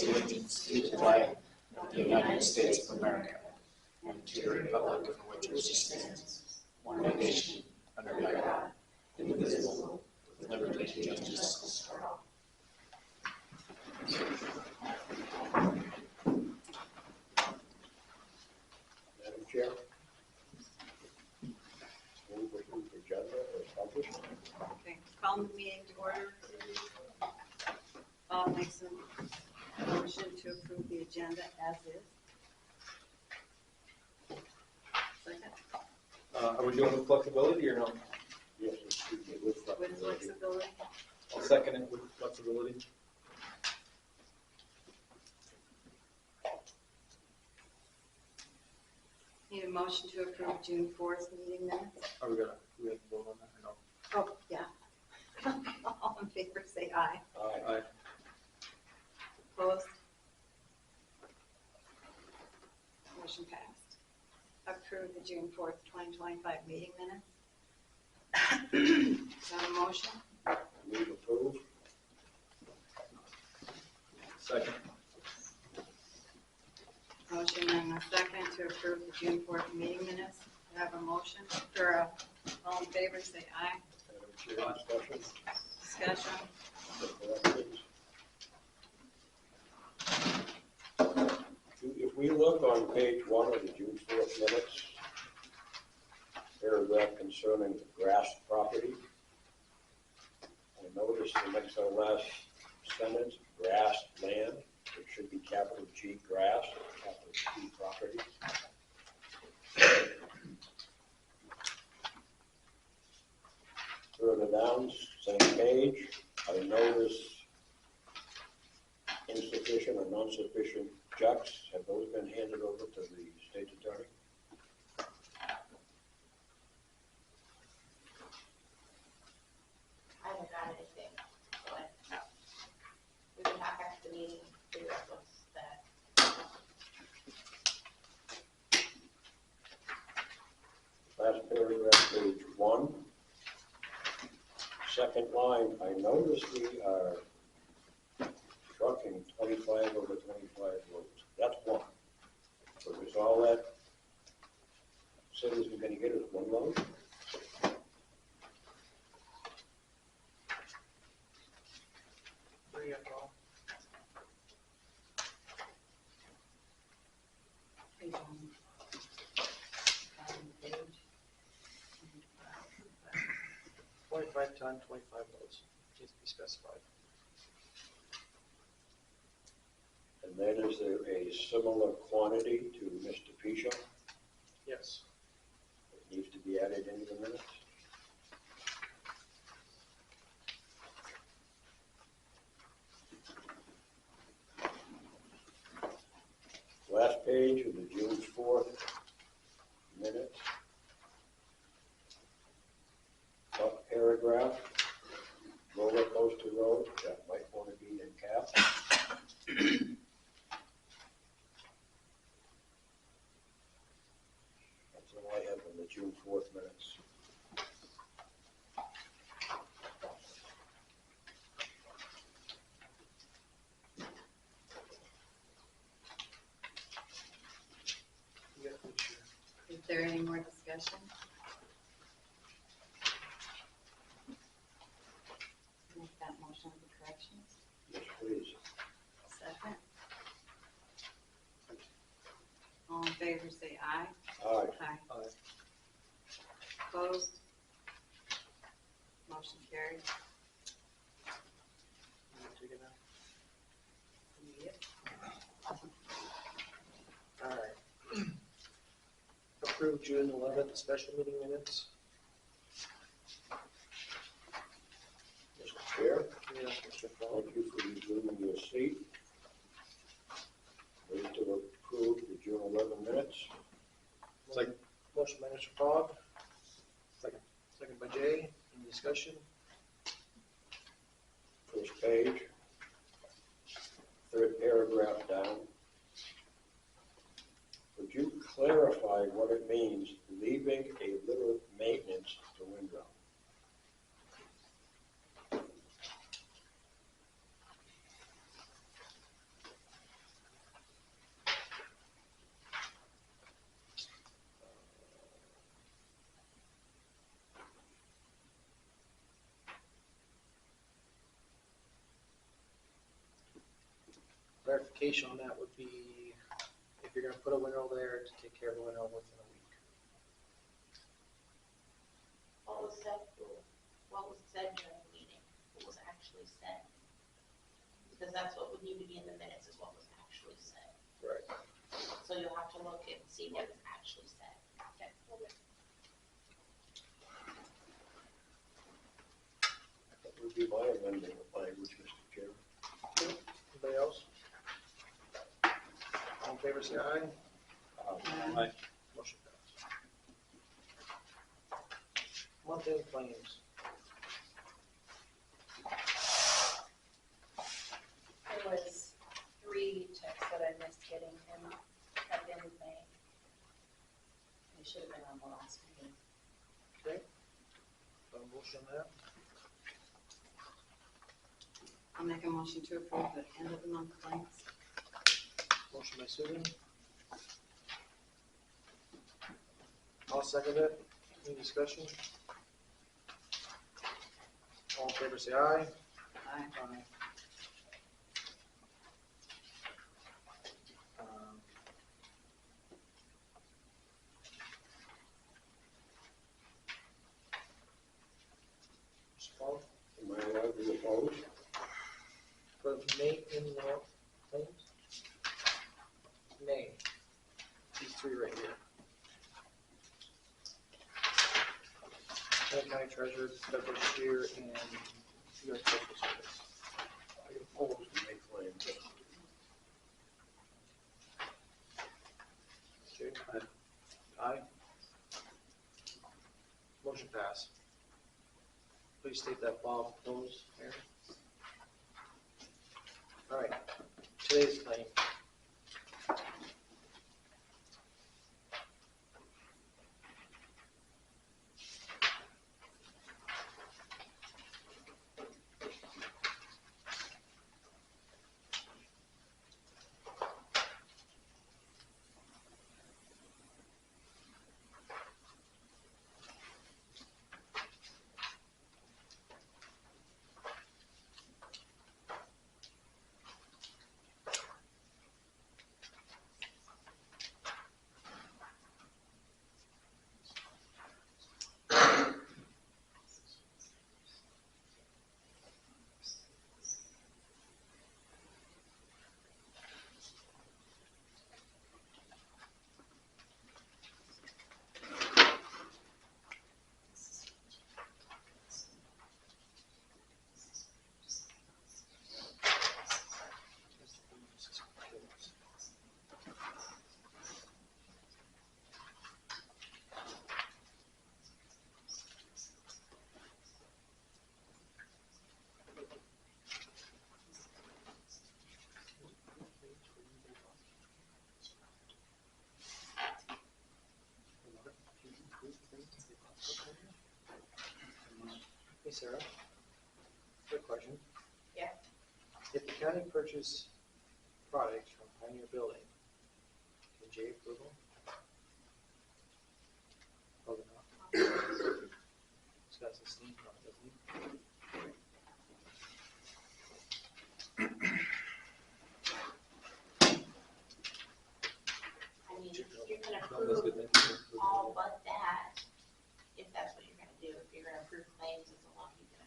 pledge allegiance to the flag of the United States of America and to the republic for which it stands, one nation, under God, indivisible, with liberty and justice for all. Madam Chair, move approve the agenda as published. Okay, call the meeting to order. Makes a motion to approve the agenda as is. Second, Are we doing with flexibility or no? Yes, excuse me, with with flexibility. flexibility. I'll second it with flexibility. Need a motion to approve June 4th meeting minutes. Are we gonna, we have to vote on that or no? Oh, yeah. All in favor, say aye. Aye. Aye. Opposed? Motion passed. Approve the June 4th, 2025 meeting minutes. Is that a motion? Move approve. Second. Motion and a second to approve the June 4th meeting minutes. I have a motion, or all in favor, say aye. Madam Chair, discussion. Discussion. The corrections. If we look on page 1 of the June 4th minutes, paragraph concerning the grass property, I noticed the next to the last sentence, grass land, it should be capital G grass, capital P property. Further down, same page, I notice insufficient or non-sufficient checks. Have those been handed over to the state attorney? I haven't got anything, but we can talk after the meeting, figure out what's that. Last paragraph, page 1. Second line, I notice we are trucking 25 over 25 loads. That's one. So is all that cities are going to get is one load? Where you at, Paul? Page one. Page. 25 ton, 25 loads. Needs to be specified. And then is there a similar quantity to Mr. Pisha? Yes. It needs to be added into the minutes? Last page of the June 4th minutes. Top paragraph, roller coaster road, that might want to be in caps. That's all I have in the June 4th minutes. You got to make sure. Is there any more discussion? Make that motion with the corrections. Yes, please. Second. All in favor, say aye. Aye. Aye. Aye. Opposed? Motion carried. You want to take it now? Yep. All right. Approve June 11th special meeting minutes. Mr. Chair, Yeah, Mr. Paul. thank you for resuming your seat. Move to approve the June 11 minutes. Second. Motion by Mr. Fogg. Second. Second by Jay. Any discussion? First page, third paragraph down. Would you clarify what it means, leaving a little maintenance to Windrow? clarification on that would be, if you're gonna put a window there, to take care of the window within a week. What was said during the meeting? What was actually said? Because that's what would need to be in the minutes, is what was actually said. Right. So you'll have to look and see what was actually said. Okay. That would be my amendment of language, Mr. Chairman. Anybody else? All in favor, say aye. Aye. Motion passed. Month-end claims. There was 3 texts that I missed getting him at the end of May. They should have been on the last meeting. Okay. A motion on that. I'll make a motion to approve the end of the month claims. Motion by Susan. I'll second it. Any discussion? All in favor, say aye. Aye. Aye. Mr. Paul, Am I allowed to oppose? for May in the claims? May. These 3 right here. Old County Treasurer, Douglas Shear, and U.S. Postal Service. I oppose to make claims. Okay. Aye. Motion pass. Please state that Bob opposed, Mayor. All right, today's claim. Hey Sarah, quick question. Yeah. If the county purchase products from Pioneer Building, can Jay approve them? Probably not. It's got some steam on it, doesn't he? I mean, you can approve all but that, if that's what you're gonna do. If you're gonna approve claims, it's a lot, you can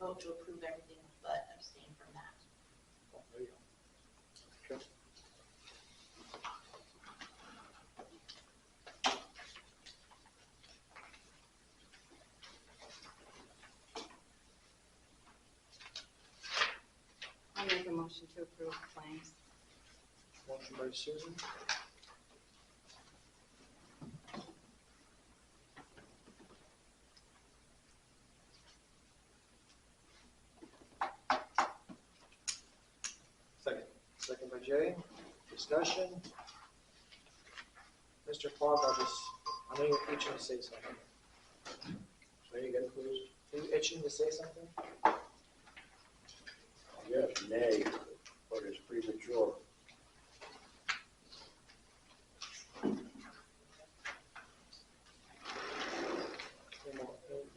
vote to approve everything but abstain from that. Oh, there you go. Okay. I'll make a motion to approve claims. Motion by Susan. Second by Jay. Discussion. Mr. Fogg, I know you're itching to say something. Say again, please. Are you itching to say something? Yes, nay, but it's premature.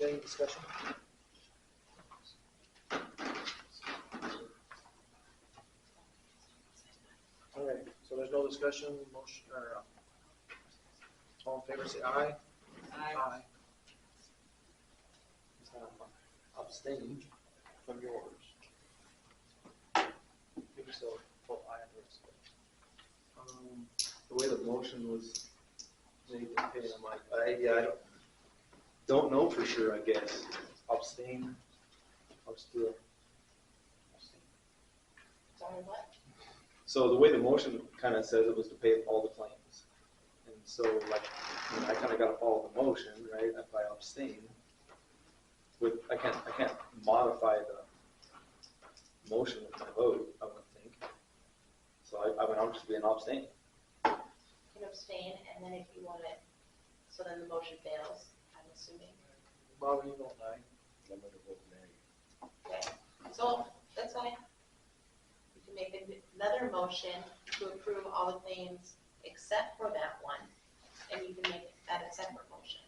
Any discussion? no discussion, motion, or, all in favor, say aye. Aye. Abstain from yours. Maybe so, vote aye on yours. The way the motion was made to pay, I'm like, I don't know for sure, I guess. Abstain. I'm still. Sorry, what? So the way the motion kind of says it was to pay all the claims. And so like, you know, I kind of got to follow the motion, right? If I abstain, I can't modify the motion with my vote, I wouldn't think. So I would obviously be an abstain. You can abstain, and then if you want it, so then the motion fails, I'm assuming. Bob, you vote aye. I'm gonna vote nay. Okay, so that's fine. You can make another motion to approve all the claims except for that one, and you can make that a separate motion.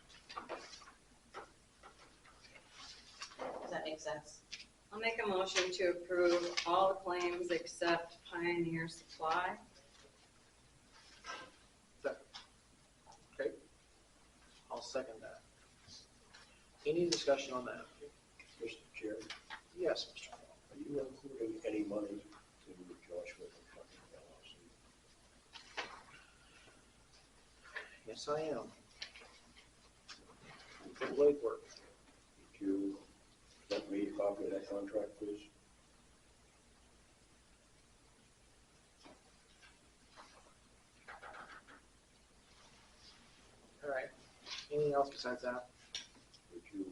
Does that make sense? I'll make a motion to approve all the claims except Pioneer Supply. Okay. I'll second that. Any discussion on that? Mr. Chair, Yes, Mr. Paul. are you including any money to Joshua Construction LLC? Yes, I am. Good blade work. Could you let me a copy of that contract, please? All right. Anything else besides that? Would you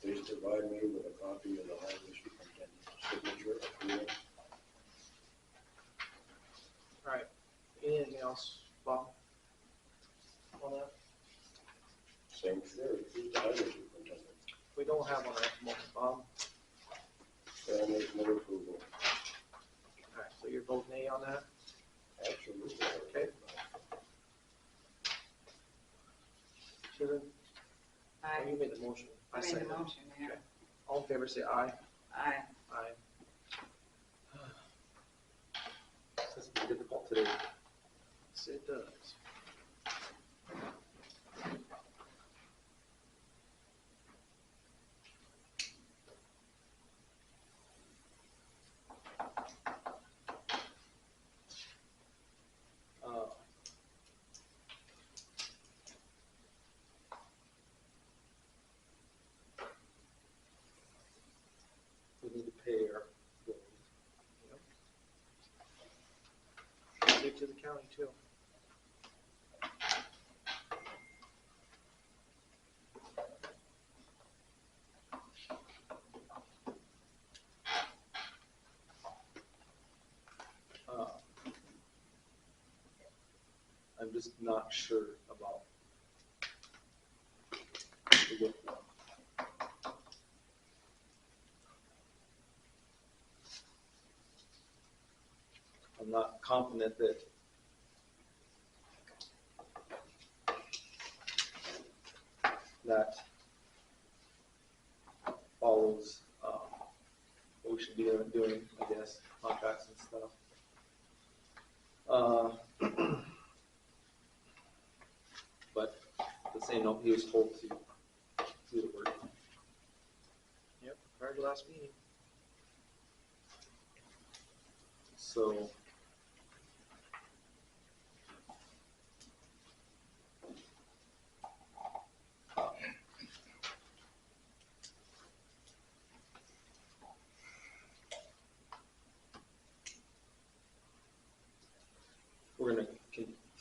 please provide me with a copy of the highway superintendent's signature agreement? All right. Anything else, Bob? On that? Same theory, who's the highway superintendent? We don't have one at the moment, Bob. Then I make no approval. All right, so you're voting nay on that? Absolutely. Okay. Susan, Aye. you made the motion. I made second. the motion, yeah. Okay. All in favor, say aye. Aye. Aye. It's difficult today. Yes, it does. We need to pay our bills. Give to the county too. I'm just not sure about the width one. I'm not confident that follows what we should be doing, I guess, contracts and stuff. But at the same note, he was told to do the work. Yep, prior to last meeting. So we're going to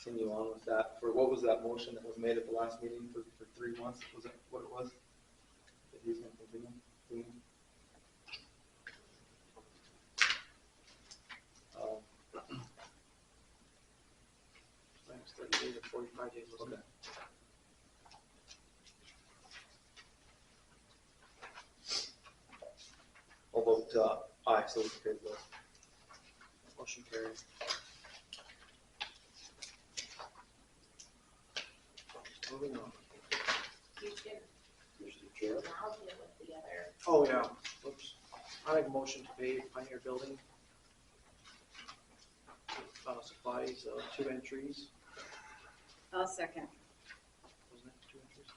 continue on with that. For what was that motion that was made at the last meeting for 3 months? Was that what it was? That he's going to continue doing? Next 30 days or 45 days, wasn't Okay. it? I'll vote aye, so we can pay the bill. Motion carried. Moving on. You can Mr. Chair, now deal with the other. Oh, yeah, whoops. I make a motion to pay Pioneer Building supplies, 2 entries. I'll second. Wasn't it 2 entries?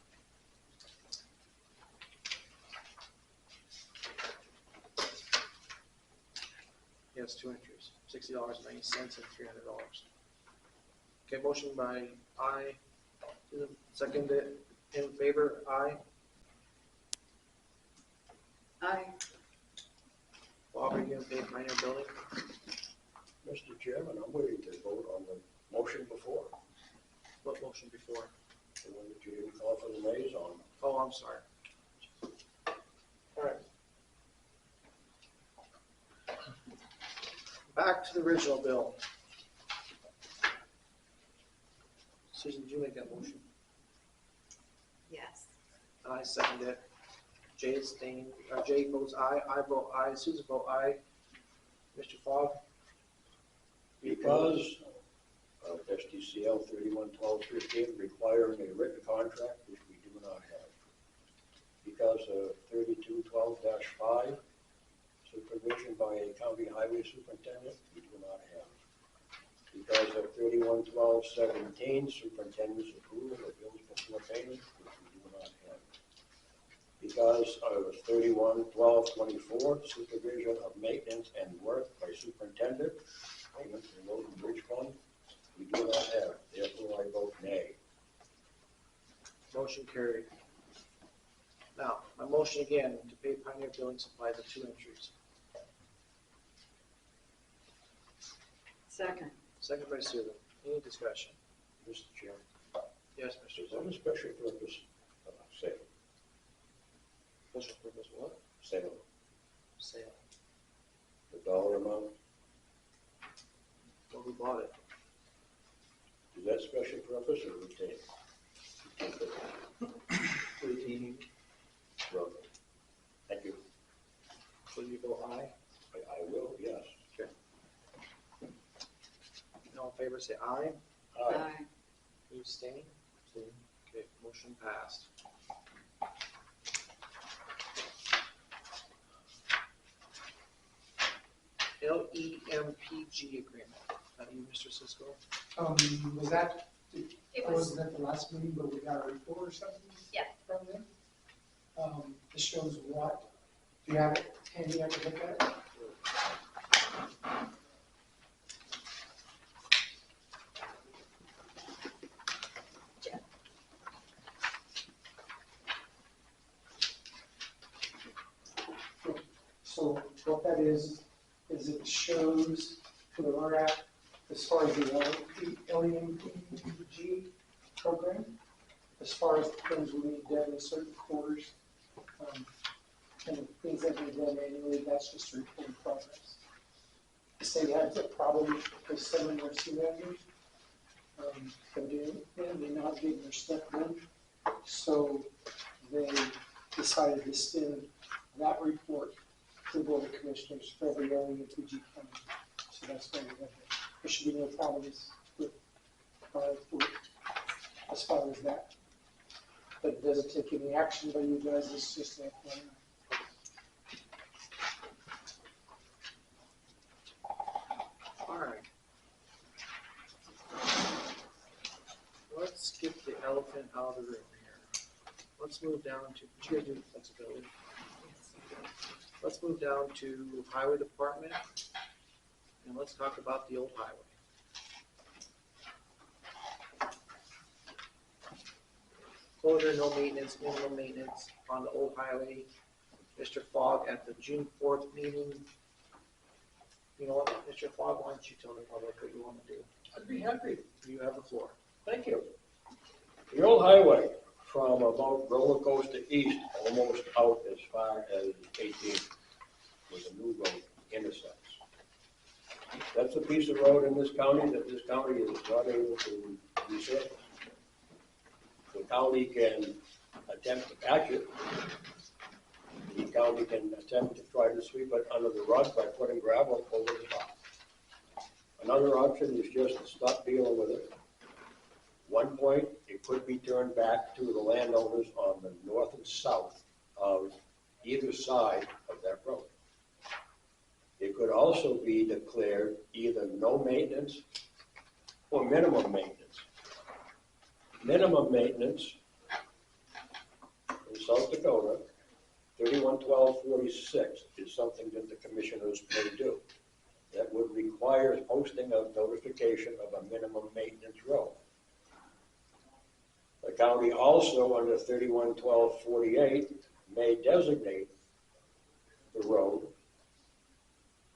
Yes, 2 entries, $60.90 and $300. Okay, motion by I, second in favor, aye. Aye. Bob, are you gonna pay Pioneer Building? Mr. Chairman, I'm waiting to vote on the motion before, What motion before? the one that you didn't call for the nays on. Oh, I'm sorry. All right. Back to the original bill. Susan, did you make that motion? Yes. And I second it. Jay votes aye, I vote aye, Susan votes aye. Mr. Fogg? Because of SDCL 311215 requiring a written contract, which we do not have. Because of 3212-5, supervision by a county highway superintendent, we do not have. Because of 311217, superintendent's approval of bills before payment, which we do not have. Because of 311224, supervision of maintenance and work by superintendent, payment to road and bridge fund, we do not have. Therefore, I vote nay. Motion carried. Now, my motion again to pay Pioneer Building Supply the 2 entries. Second. Second by Susan. Any discussion? Mr. Chairman, Yes, Mr. is that a special purpose sale? Special purpose what? Sale, Sale. the dollar amount, Well, who bought it? is that special purpose or retained? Retaining. Well, thank you. Will you vote aye? I will, yes. All in favor say aye. Aye. You abstain? Okay, motion passed. LEMPG agreement. That you, Mr. Cisco? Was that, It I was, wasn't at the last meeting, but we got a report or something? Yeah. From them? This shows what, do you have it handy, I can look at it? So what that is it shows where we're at as far as the LEMPG program, as far as the things we need done in certain quarters, and the things that we've done annually, that's just a report of progress. Say you had a problem with some of their supervisors, they're not getting their stuff done, so they decided to send that report to the Board of Commissioners for every LEMPG county. So that's why we have it. There should be no problems with as far as that. But it doesn't take any action by you guys, it's just that. All right. Let's get the elephant out of the room here. Let's move down to, did you guys do flexibility? Let's move down to Highway Department, and let's talk about the old highway. Closure, no maintenance, minimum maintenance on the old highway. Mr. Fogg at the June 4th meeting. You know what, Mr. Fogg, why don't you tell the public what you want to do? I'd be happy. You have the floor. Thank you. The old highway from about Roller Coaster East, almost out as far as 18, with a new road intersects. That's a piece of road in this county that this county is not able to resurface. The county can attempt to patch it. The county can attempt to try to sweep it under the rug by putting gravel over the top. Another option is just to stop dealing with it. One point, it could be turned back to the landowners on the north and south of either side of that road. It could also be declared either no maintenance or minimum maintenance. Minimum maintenance in South Dakota, 311246 is something that the commissioners may do. That would require posting of notification of a minimum maintenance road. The county also, under 311248, may designate the road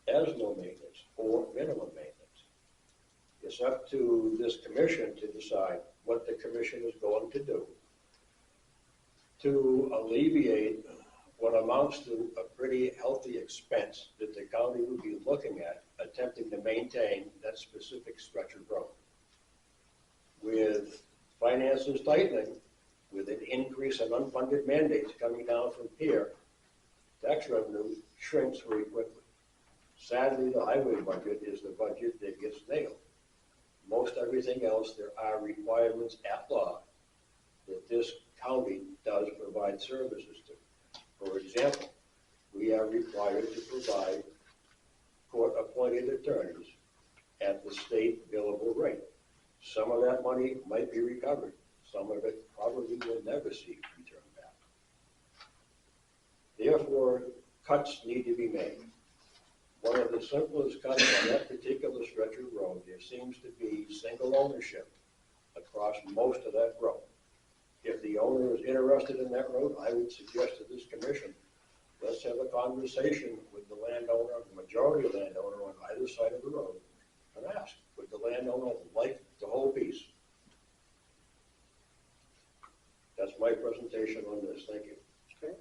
as no maintenance or minimum maintenance. It's up to this commission to decide what the commission is going to do to alleviate what amounts to a pretty healthy expense that the county would be looking at attempting to maintain that specific stretch of road. With finances tightening, with an increase in unfunded mandates coming down from PEER, tax revenue shrinks very quickly. Sadly, the highway budget is the budget that gets nailed. Most everything else, there are requirements at law that this county does provide services to. For example, we are required to provide court-appointed attorneys at the state billable rate. Some of that money might be recovered. Some of it probably will never see returned back. Therefore, cuts need to be made. One of the simplest cuts on that particular stretch of road, there seems to be single ownership across most of that road. If the owner is interested in that road, I would suggest to this commission, let's have a conversation with the landowner, the majority of the landowner on either side of the road, and ask, would the landowner like the whole piece? That's my presentation on this. Thank you. Okay.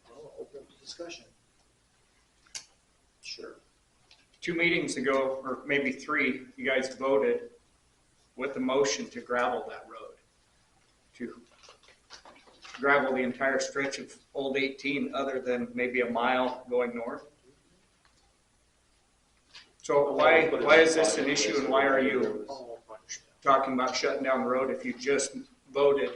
Well, open up to discussion. Sure. 2 meetings ago, or maybe 3, you guys voted with the motion to gravel that road, to gravel the entire stretch of Old 18 other than maybe a mile going north. So why is this an issue, and why are you talking about shutting down the road if you just voted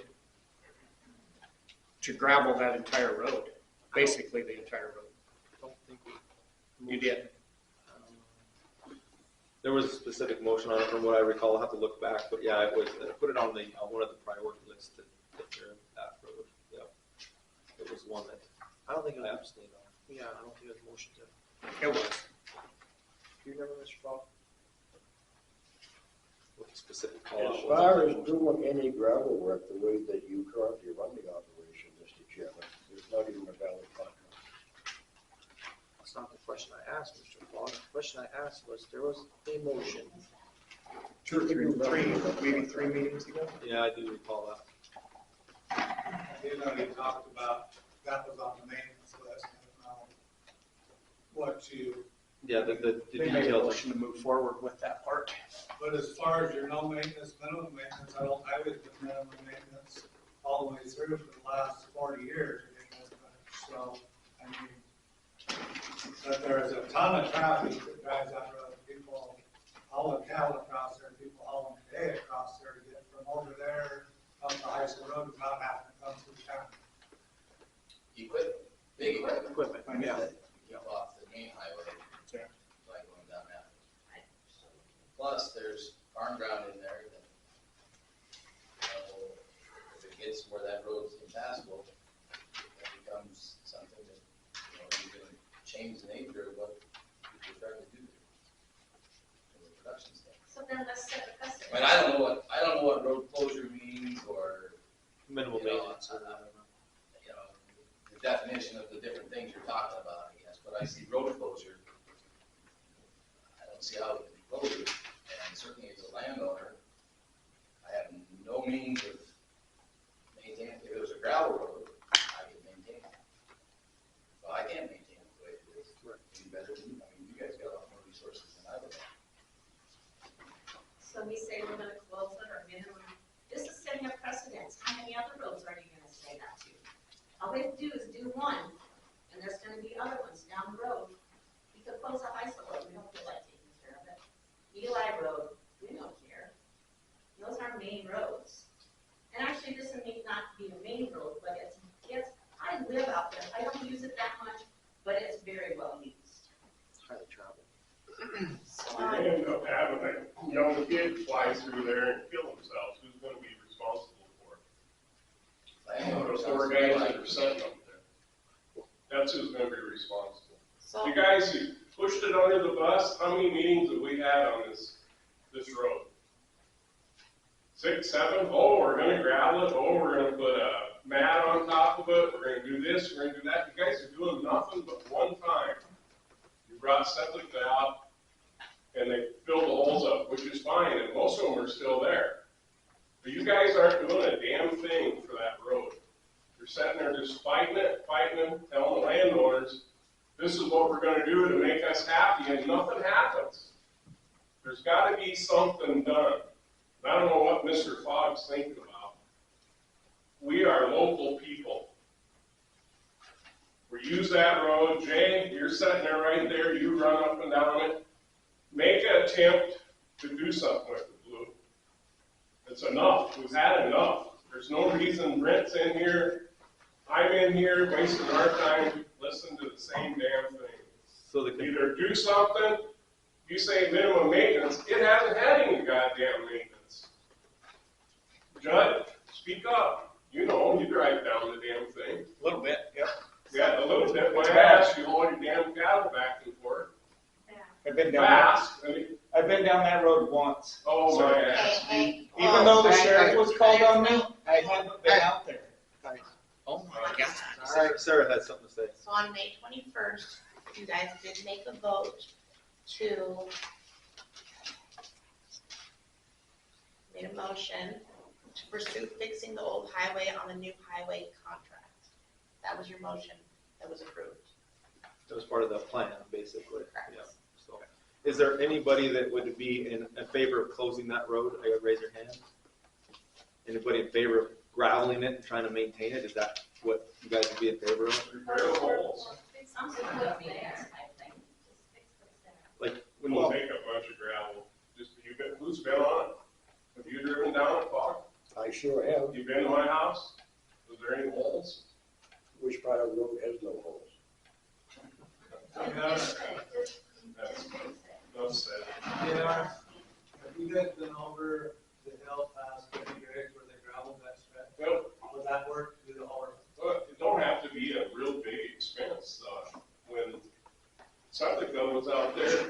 to gravel that entire road, basically the entire road? Don't think You did. There was a specific motion on it from what I recall. I'll have to look back, but yeah, it was, put it on the, one of the priority lists to take care of that road. Yeah. It was one that I don't think it I was, abstained on. yeah, I don't think it was a motion to. It was. Do you remember, Mr. Fogg? What the specific call As out was. far as doing any gravel work the way that you currently run the operation, Mr. Chairman, there's not even a valid contract. That's not the question I asked, Mr. Fogg. The question I asked was, there was a motion. 2 or 3, maybe 3 meetings ago. Yeah, I do recall that. You know, you talked about, that was on the maintenance list, I don't know what you, Yeah, the They made a details. motion to move forward with that part. but as far as your no maintenance, minimum maintenance, I was with minimum maintenance all the way through for the last 40 years. So, I mean, but there's a ton of traffic that drives that road, people hauling cattle across there, people hauling hay across there to get from over there up the high school road, about having to come through town. Big equipment. Equipment, yeah. Get off the main highway, Yeah. like going down that. Plus, there's farm ground in there that, if it gets where that road's impassable, it becomes something that, you can change the nature of what people are trying to do there. From a production standpoint. So then let's set the precedent. I mean, I don't know what road closure means, or, Minimal You know, maintenance. Or whatever. the definition of the different things you're talking about, I guess, but I see road closure. I don't see how it can be closed, and certainly as a landowner, I have no means of maintaining, if it was a gravel road, I could maintain it. But I can't maintain it the way it is. Any better than, I mean, you guys got a lot more resources than I would have. So we say we're gonna close it or minimum, this is setting a precedence. How many other roads are you gonna say that to? All we have to do is do one, and there's gonna be other ones down the road. We could close the high school road, we don't feel like taking care of it. Eli Road, we don't care. Those are main roads. And actually, this may not be a main road, but it's, I live out there. I don't use it that much, but it's very well used. Highly traveled. So, You're gonna end up having a young kid fly the four guys that are sitting up there. That's who's gonna be responsible. So, You guys, you pushed it under the bus. How many meetings have we had on this road? 6, 7? Oh, we're gonna gravel it. Oh, we're gonna put a mat on top of it. We're gonna do this, we're gonna do that. You guys are doing nothing but one time. You brought septic valve and they filled the holes up, which is fine, and most of them are still there. But you guys aren't doing a damn thing for that road. You're sitting there just fighting it, telling the landowners, this is what we're gonna do to make us happy, and nothing happens. There's gotta be something done. I don't know what Mr. Fogg's thinking about. We are local people. We use that road. Jay, you're sitting there right there, you run up and down it. Make an attempt to do something with it, Blue. It's enough. We've had enough. There's no reason Brent's in here, I'm in here, wasting our time listening to the same damn thing. So Either do something, you say minimum maintenance, it hasn't had any goddamn maintenance. Judd, speak up. You know, you drive down the damn thing. A little bit, yep. Yeah, a little bit. When I asked you, haul your damn cattle back and forth. I've been down that, Fast. I mean, I've been down that road once. oh my okay, ass. hey, Even though the Hey, sheriff hey. was called on me, I haven't been out there. Oh my God. Sarah had something to say. so on May 21st, you guys did make a vote to, made a motion to pursue fixing the old highway on the new highway contract. That was your motion that was approved. It was part of the plan, basically. Correct. Yeah. So, is there anybody that would be in favor of closing that road? I gotta raise your hand. Anybody in favor of graveling it and trying to maintain it? Is that what you guys would be in favor of? Repair the holes. Like, when We'll you, make a bunch of gravel. Just, who's been on it? Have you driven down it, Bob? I sure have. You been to my house? Was there any holes? Which part of the road has no holes? Yeah, That's enough said. yeah. Have you guys been over the hill past Benny Graves where they gravel that stretch? Well, Would that work to do the whole? but it don't have to be a real big expense. When septic bill was out there,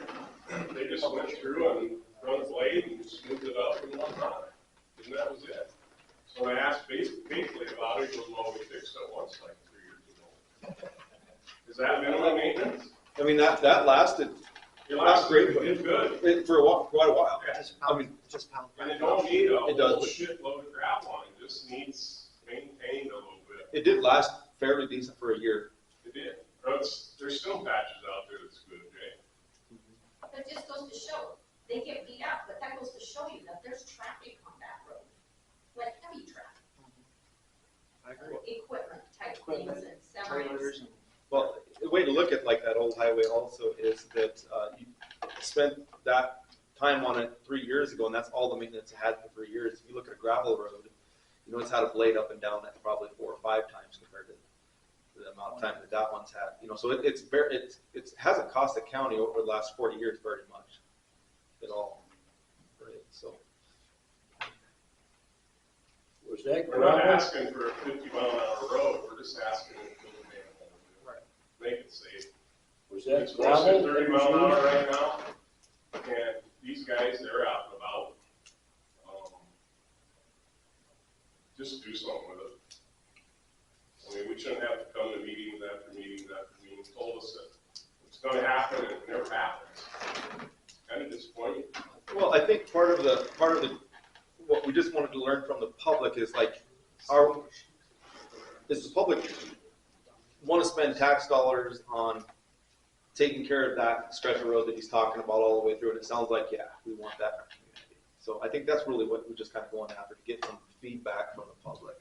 they just went through and run a blade and smoothed it up and whatnot. And that was it. So when I asked basically about it, he goes, well, we fixed it once like 3 years ago. Is that minimum maintenance? I mean, that lasted It Not lasted, great, it but- did good. for a while, quite a while. Just I pound, mean, just pound. And it don't need a It does, whole but- shitload of gravel on it, just needs maintained a little bit. It did last fairly decent for a year. It did. There's still patches out there that's good, Jay. But it just goes to show, they get beat up, but that goes to show you that there's traffic on that road. Like heavy traffic, I agree. equipment type Equipment, things and Trailers semis. and. Well, the way to look at like that old highway also is that you spent that time on it 3 years ago, and that's all the maintenance it had for 3 years. If you look at a gravel road, you know it's had a blade up and down that probably 4 or 5 times compared to the amount of time that one's had. You know, so it hasn't cost the county over the last 40 years very much at all. Right. So Was that We're not gravel? asking for a 50-mile-an-hour road, we're just asking to fill the manhole. Make it safe. Was that It's close to gravel? 30 mile an hour right now, and these guys, they're out and about. Just do something with it. I mean, we shouldn't have to come to meetings after meetings after meetings, told us that it's gonna happen, and it never happens. Kind of disappointing. well, I think part of the what we just wanted to learn from the public is like, does the public want to spend tax dollars on taking care of that stretch of road that he's talking about all the way through? And it sounds like, yeah, we want that in our community. So I think that's really what we're just kind of going after, to get some feedback from the public.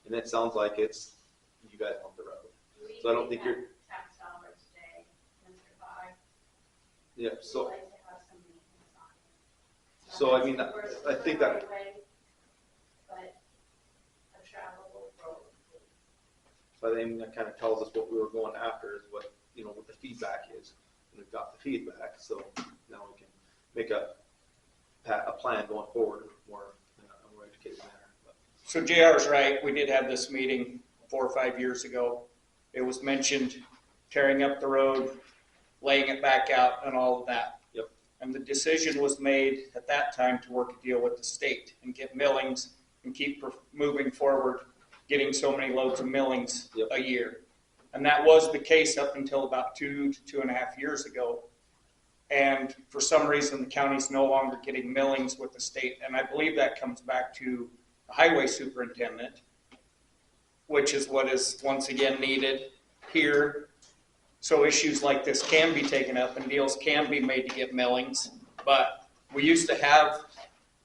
And it sounds like it's, you guys want the road. So I don't think you're, Tax dollars today, Mr. Fogg. yeah, so, We'd like to have some maintenance on it. so I mean, Not necessarily I think that, the right way, but a travelable road. so I think that kind of tells us what we were going after is what, you know, what the feedback is. And we've got the feedback, so now we can make a plan going forward, more, in a more educated manner. But So JR's right, we did have this meeting 4 or 5 years ago. It was mentioned tearing up the road, laying it back out and all of that. Yep. And the decision was made at that time to work a deal with the state and get millings and keep moving forward, getting so many loads of millings Yep. a year. And that was the case up until about 2 to 2.5 years ago. And for some reason, the county's no longer getting millings with the state. And I believe that comes back to the highway superintendent, which is what is once again needed here. So issues like this can be taken up and deals can be made to get millings. But we used to have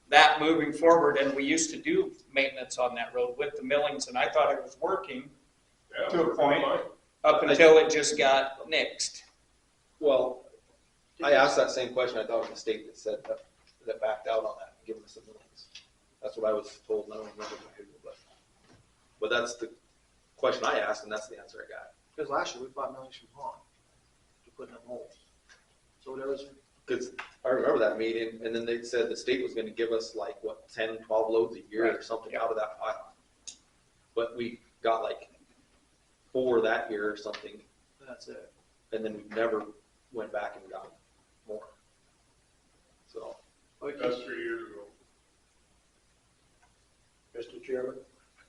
that moving forward, and we used to do maintenance on that road with the millings, and I thought it was working Yeah, to a point fine. up until it just got nixed. Well, I asked that same question. I thought it was the state that said that backed out on that, giving us the millings. That's what I was told. And I don't remember who, but that's the question I asked, and that's the answer I got. Because last year we bought millings from Hahn to put in them holes. So there was, Because I remember that meeting, and then they said the state was gonna give us like, what, 10, 12 loads a year or Right. something Yep. out of that pile. But we got like 4 that year or something, that's it. and then we never went back and got more. So, That's 3 years ago. Mr. Chairman,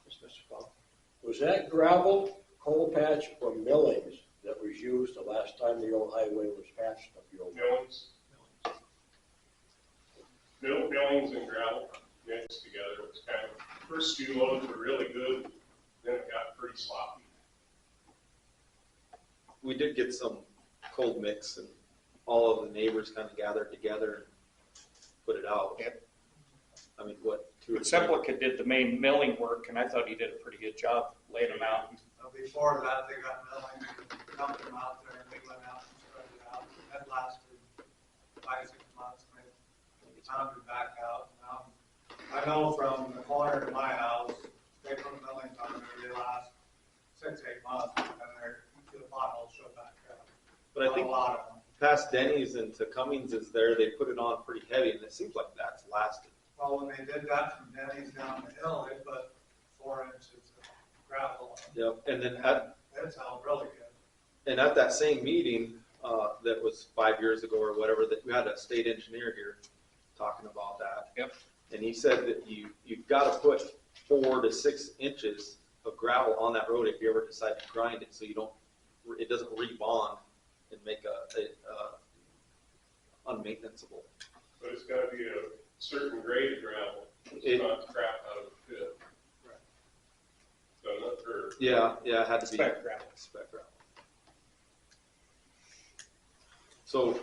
Mr. Fogg. was that gravel, coal patch, or millings that was used the last time the old highway was patched up the old? Millings. Millings and gravel mixed together. It was kind of, first few loads were really good, then it got pretty sloppy. we did get some cold mix, and all of the neighbors kind of gathered together and put it out. Yep. I mean, what, 2 or But 3? Semplica did the main milling work, and I thought he did a pretty good job laying them out. Before that, they got milling, dumped them out there, and they went out and spread it out. That lasted 5, 6 months, and they found it back out. I know from the corner to my house, they put millings on there, they last 6, 8 months, and the potholes show back up. But I think A lot of them. past Denny's and to Cummings is there, they put it on pretty heavy, and it seems like that's lasted. Well, when they did that from Denny's down the hill, they put 4 inches of gravel on it. Yep. And then It's held really good. and at that same meeting, that was 5 years ago or whatever, that we had a state engineer here talking about that. Yep. And he said that you've got to put 4 to 6 inches of gravel on that road if you ever decide to grind it, so it doesn't rebond and make a unmaintenanceable. But it's gotta be a certain grade of gravel. It- It's not crap out of the pit. Doesn't it? Or Yeah, it had to be Spec gravel. spec gravel. So,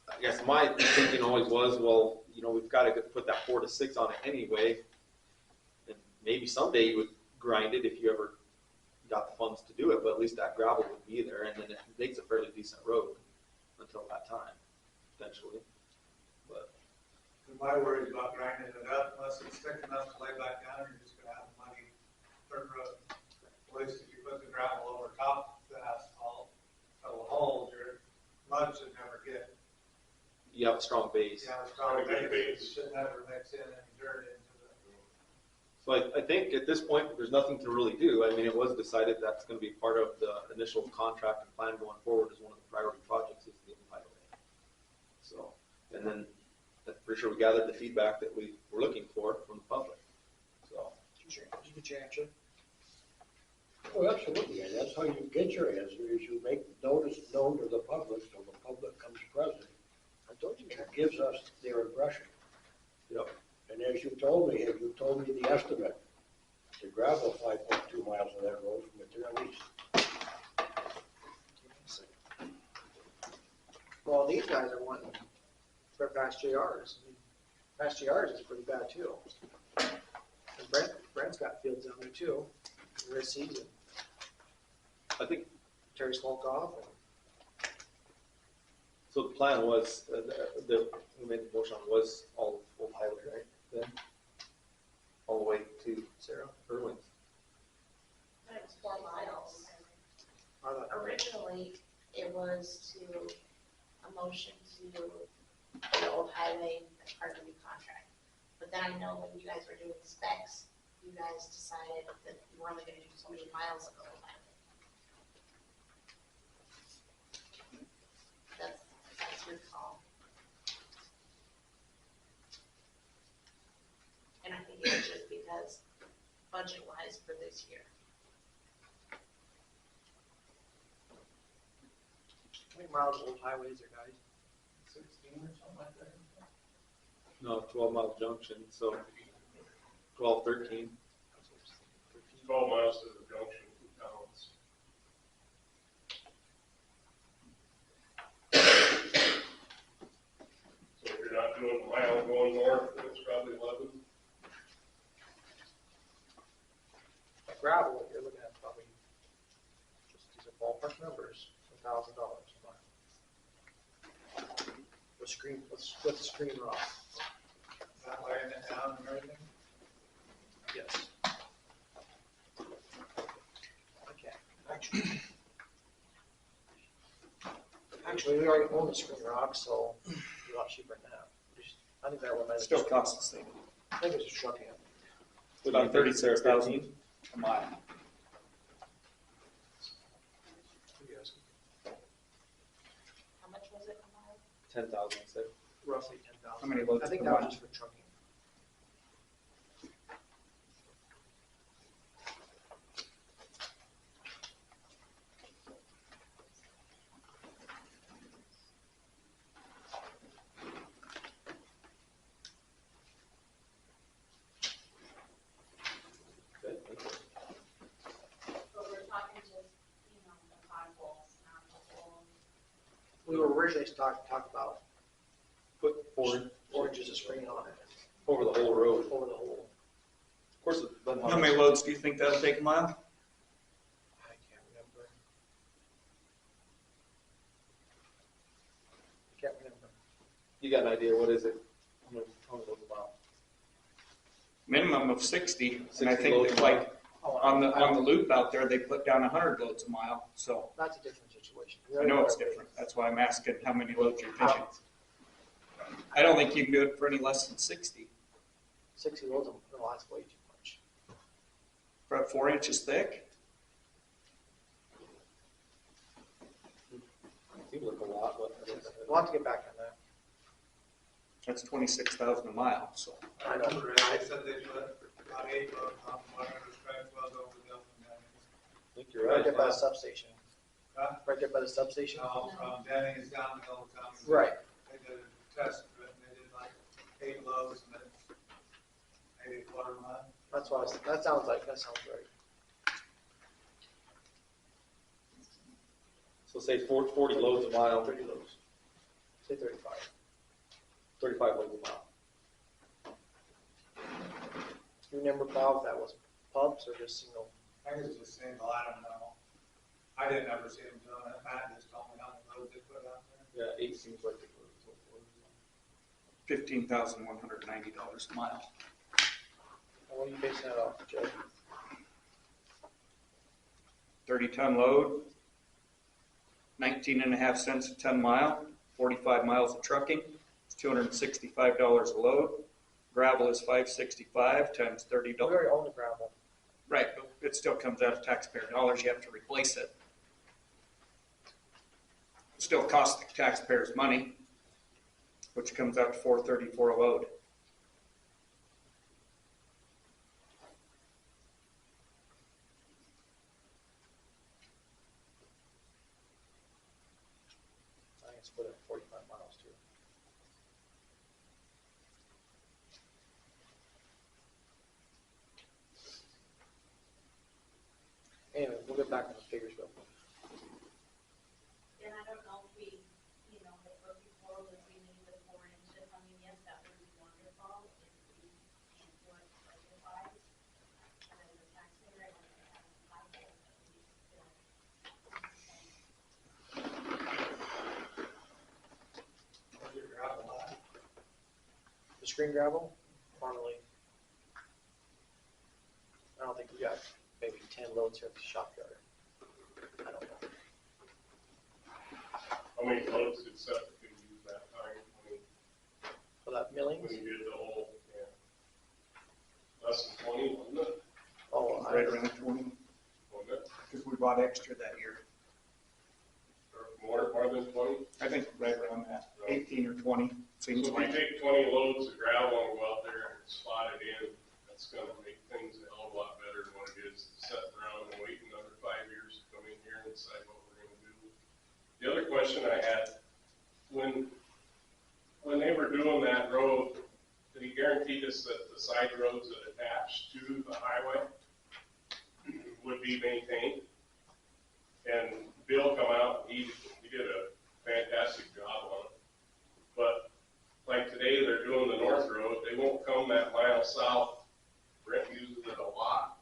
I guess my thinking always was, well, we've got to put that 4 to 6 on it anyway. And maybe someday you would grind it if you ever got the funds to do it, but at least that gravel would be there, and then it makes a fairly decent road until that time, potentially. But And my worry is about grinding it up, unless it's thick enough to lay back down, you're just gonna have a muddy dirt road. At least if you put the gravel over top of the asphalt, fill the holes, your mud should never get. you have a strong base. Yeah, it's probably Pretty good base, base. it should never mix in any dirt into So I think at this point, there's nothing to really do. I mean, it was decided that's going to be part of the initial contract and plan going forward as one of the priority projects is the highway. So, and then I'm pretty sure we gathered the feedback that we were looking for from the public. So, Did you get your answer? Oh, absolutely, and that's how you get your answer, is you make notice known to the public, so the public comes present. I told you. It gives us their impression. yep. And as you told me, have you told me the estimate to gravel 5.2 miles of that road from the lease? Well, these guys are wanting for past JRs. I mean, past JRs is pretty bad too. And Brent's got fields down there too, this season. I think, Terry Smolkoff. so the plan was, we made the motion on was all Old Highway, right? Then, all the way to Sarah Irwin's. But it was 4 miles. I thought- Originally, it was a motion to the old highway as part of the new contract. But then I know when you guys were doing specs, you guys decided that you were only gonna do so many miles of Old Highway. That's your call. And I think it's just because budget-wise for this year. How many miles of old highways are, guys? 16 or something like that. No, 12-mile junction, so 12, 13. 12 miles to the junction, 2 towns. So if you're not doing a mile going north, then it's probably 11. Gravel, you're looking at probably, just these are ballpark numbers, $1,000 a mile. With screen rock. That laying it down and everything. Yes. Okay, actually, we already own the screen rock, so it's a lot cheaper than that. I think that one might. Still costs the same. I think it's just trucking it. About 36,000 a mile. How much was it a mile? 10,000, so. Roughly 10,000. How many loads I think per that was mile? just for trucking. Good, thank you. But we're talking just, the potholes, not the whole. We were originally talking about Put 4 inches of screen on it, over the whole road. over the whole. Of course, it doesn't have. How many loads do you think that'll take a mile? I can't remember. Can't remember. You got an idea, what is it? How many loads a mile? Minimum of 60, and 60 I think loads that a like Oh, on the loop out there, they put down 100 loads a mile, so That's a different situation. I know it's different. That's why I'm asking how many loads you're thinking. I don't think you can do it for any less than 60. 60 loads, no, that's way too much. For 4 inches thick, Seems like a lot, but. We'll have to get back on that. that's 26,000 a mile, so. I know. They said they put about 8 loads on one of the stretch wells over the Delta Valley. I think you're Right right. there by the substation. Huh? Right there by the substation? No, from Denny's down to Old Town. Right. They did a test of it, and they did like 8 loads, and then maybe a quarter mile. That's why, that sounds right. So say 40 loads a mile, 30 loads. Say 35. 35 loads a mile. Do you remember, Bob, if that was pubs or just single? I think it's just single, I don't know. I didn't ever see them doing it, Matt just told me how many loads they put out there. Yeah, 8 seems like it was. $15,190 a mile. What are you basing that off, Joe? 30-ton load, 19.5 cents a ton mile, 45 miles of trucking, it's $265 a load. Gravel is $565 times $30. We already own the gravel. Right, but it still comes out of taxpayer dollars, you have to replace it. It still costs the taxpayers money, which comes out to $434 a load. I think it's split at 45 miles too. Anyway, we'll get back on the figures real quick. And I don't know if we, if before would we need the 4 inches, I mean, yes, that would be wonderful if we can do it budget-wise. And then the taxpayer, I don't have a pothole that we still. Where's your gravel at? The screen gravel, normally, I don't think we got maybe 10 loads here at the shop yard. I don't know. How many loads did Seth use that time For that milling, when he did the whole, yeah? Less than 20? 20, wasn't it? Oh, Right around 20, Wasn't it? because we bought extra that year. Or more than 20? I think right around that, 18 or 20, seems So if like. you take 20 loads of gravel and go out there and slot it in, that's gonna make things a hell of a lot better than what it is to sit around and wait another 5 years to come in here and decide what we're gonna do. The other question I had, when they were doing that road, they guaranteed us that the side roads that attach to the highway would be maintained. And Bill come out, he did a fantastic job on it. But like today, they're doing the north road, they won't come that mile south. Brent uses it a lot.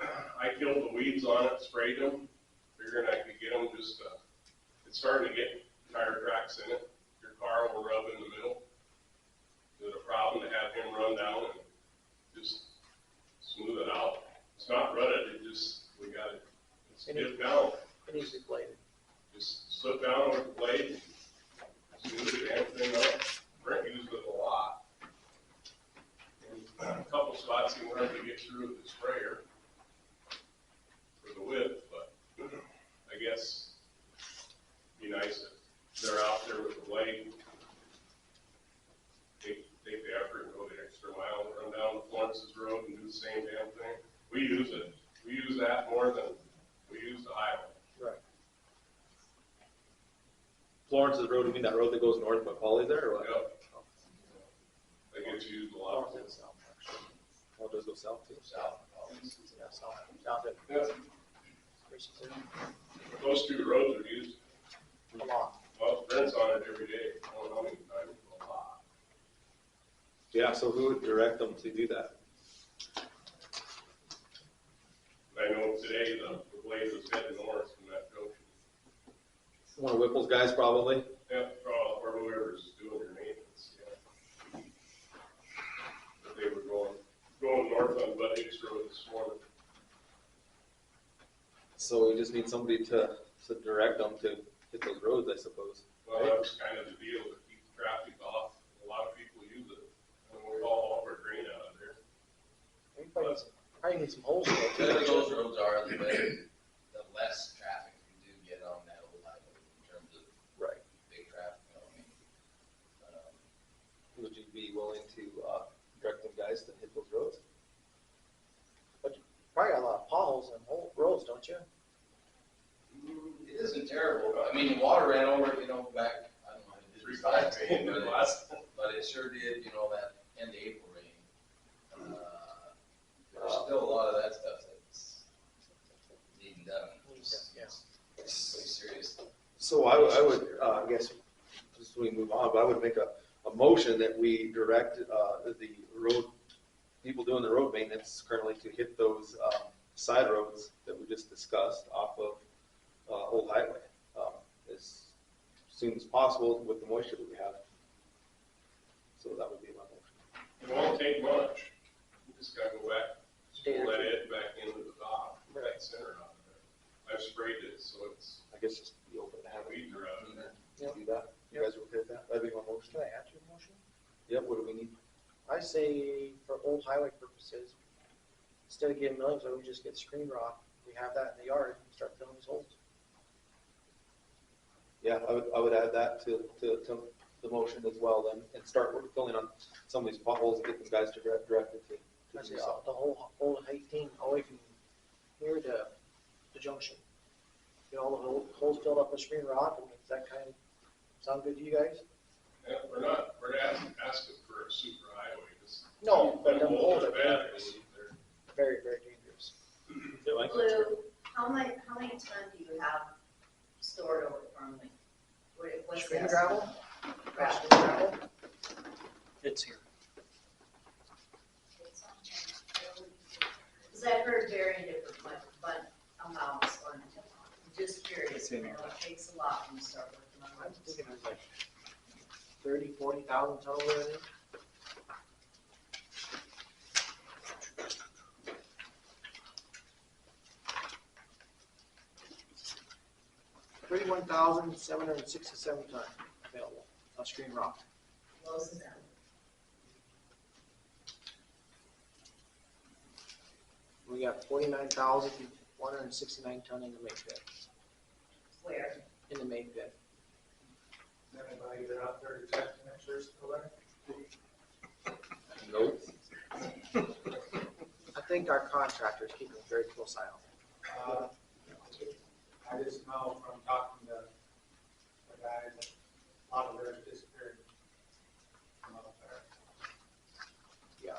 I killed the weeds on it, sprayed them, figuring I could get them just, it's starting to get tire tracks in it. Your car will rub in the middle. Is it a problem to have him run down and just smooth it out? It's not rutted, it just, we got it, it's dipped down. It needs to be bladed. Just slip down with the blade, smooth the damn thing up. Brent used it a lot. And a couple spots he wanted to get through with the sprayer for the width, but I guess it'd be nice if they're out there with the blade. Take the effort and go the extra mile, run down the Florence's road and do the same damn thing. We use it. We use that more than we use the highway. Right. Florence's road, you mean that road that goes north of Polly there, or what? Yep. That gets used a lot. Oh, it does go south too? South. Yeah, sounds it. Yeah, those two roads are used, A lot. well, Brent's on it every day. I don't know how many times, a lot. Yeah, so who would direct them to do that? I know today the blade was heading north from that junction. One of Whipple's guys probably? Yeah, or whoever's doing their maintenance, yeah. But they were going north on Bud Hicks Road this morning. So we just need somebody to direct them to hit those roads, I suppose. Well, that was kind of the deal, to keep traffic off. A lot of people use it, and we all over drain out of there. Probably need some holes. The better those roads are, the better, the less traffic you do get on that old highway in terms of Right. big traffic, you know what I mean? Would you be willing to direct them guys to hit those roads? Probably got a lot of potholes and whole roads, don't you? It isn't terrible. I mean, the water ran over, it, you know, back, I don't know, it did 3 side times rain, in the but last. but it sure did, you know, that end of April rain. There's still a lot of that stuff that's needing done. It's pretty serious. So I would, I guess, just so we move on, but I would make a motion that we direct the road, people doing the road maintenance currently to hit those side roads that we just discussed off of Old Highway as soon as possible with the moisture that we have. So that would be my motion. It won't take much. You just gotta go back, pull that edge back into the top, that center out there. I've sprayed it, so it's, I guess just be open to having weeds are out in there. do that. You guys are okay with that? That'd be my motion. Can I add to your motion? Yep, what do we need? I say for old highway purposes, instead of getting millings, we just get screen rock. We have that in the yard and start filling these holes. Yeah, I would add that to the motion as well then, and start filling on some of these potholes and get them guys directed to I do say that. the whole 18, all the way from here to the junction. Get all the holes filled up with screen rock, and does that kind of sound good to you guys? Yeah, we're asking for a super highway, just. No, but the them holes are bad, dangerous. they're- Very, very dangerous. Yeah, Mike? Blue, how many ton do you have stored over firmly? What's the Screen estimate? gravel? Gravel. Screen gravel? It's here. Because I've heard varying different but amounts on it. I'm just curious, It's in you here. know, it takes a lot when you start working on I'm roads. thinking it's like 30,000-40,000 ton over there. 31,767 ton available on screen rock. Close it down. We got 49,169 ton in the main pit, Where? in the main pit. Anybody get out there to check to make sure it's still there? Nope. I think our contractor's keeping a very close eye on it. I just know from talking to the guy that a lot of theirs disappeared from out there. Yeah.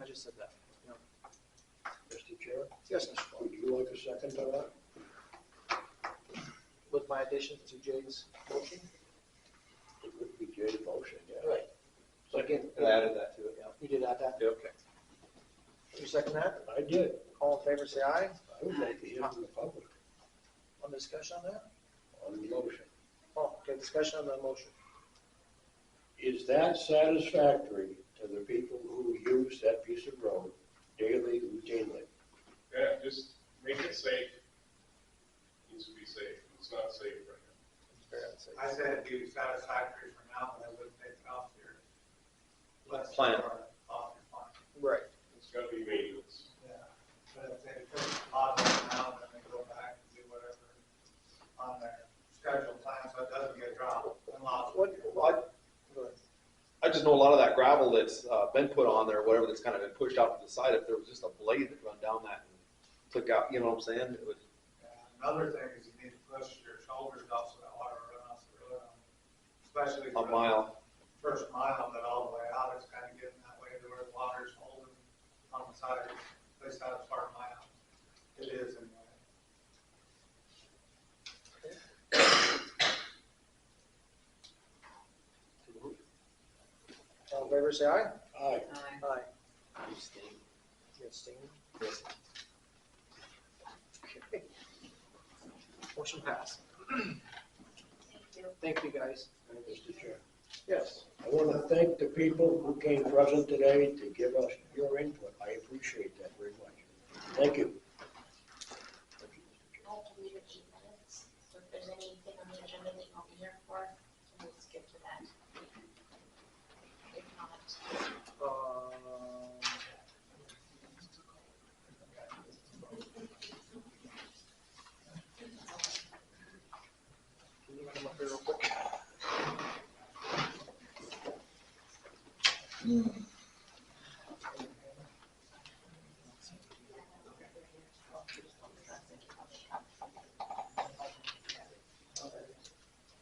I just said that. Yeah. Mr. Chair, Yes, Mr. Ford. would you like a second to that? With my addition to Jay's motion? It would be Jay's motion, yeah. Right. So again, I added that to it, yeah. you did add that? Yep. Okay. You second that? I did. All in favor, say aye. I would like to hear from the public On discussion on that? on the motion. Oh, okay, discussion on the motion. Is that satisfactory to the people who use that piece of road daily, routinely? Yeah, just make it safe. Needs to be safe. It's not safe right now. It's very unsafe. I said it'd be satisfactory for now, but I wouldn't take it off your list. Plan. Off your plan. Right. It's gotta be maintenance. Yeah, but if they put a lot of it now, then they go back and do whatever on their scheduled plan, so it doesn't get dropped and lost. I just know a lot of that gravel that's been put on there, whatever, that's kind of been pushed out to the side, if there was just a blade that run down that and took out, you know what I'm saying? It would, Yeah, Another thing is you need to push your shoulders out so that water will run off the road, especially a for the mile. first mile of it all the way out, it's kind of getting that way to where the water's holding on the side, at least out as far as my house. It is anyway. All in favor, say aye. Aye. Aye. You stink. You abstain? Yes. Okay. Motion passed. Thank you. Thank you, guys. Mr. Chair. Yes. I want to thank the people who came present today to give us your input. I appreciate that very much. Thank you. I have to leave at 8 minutes, so if there's anything on the agenda that you want me here for, we'll skip to that. If not, Can you come up here real quick?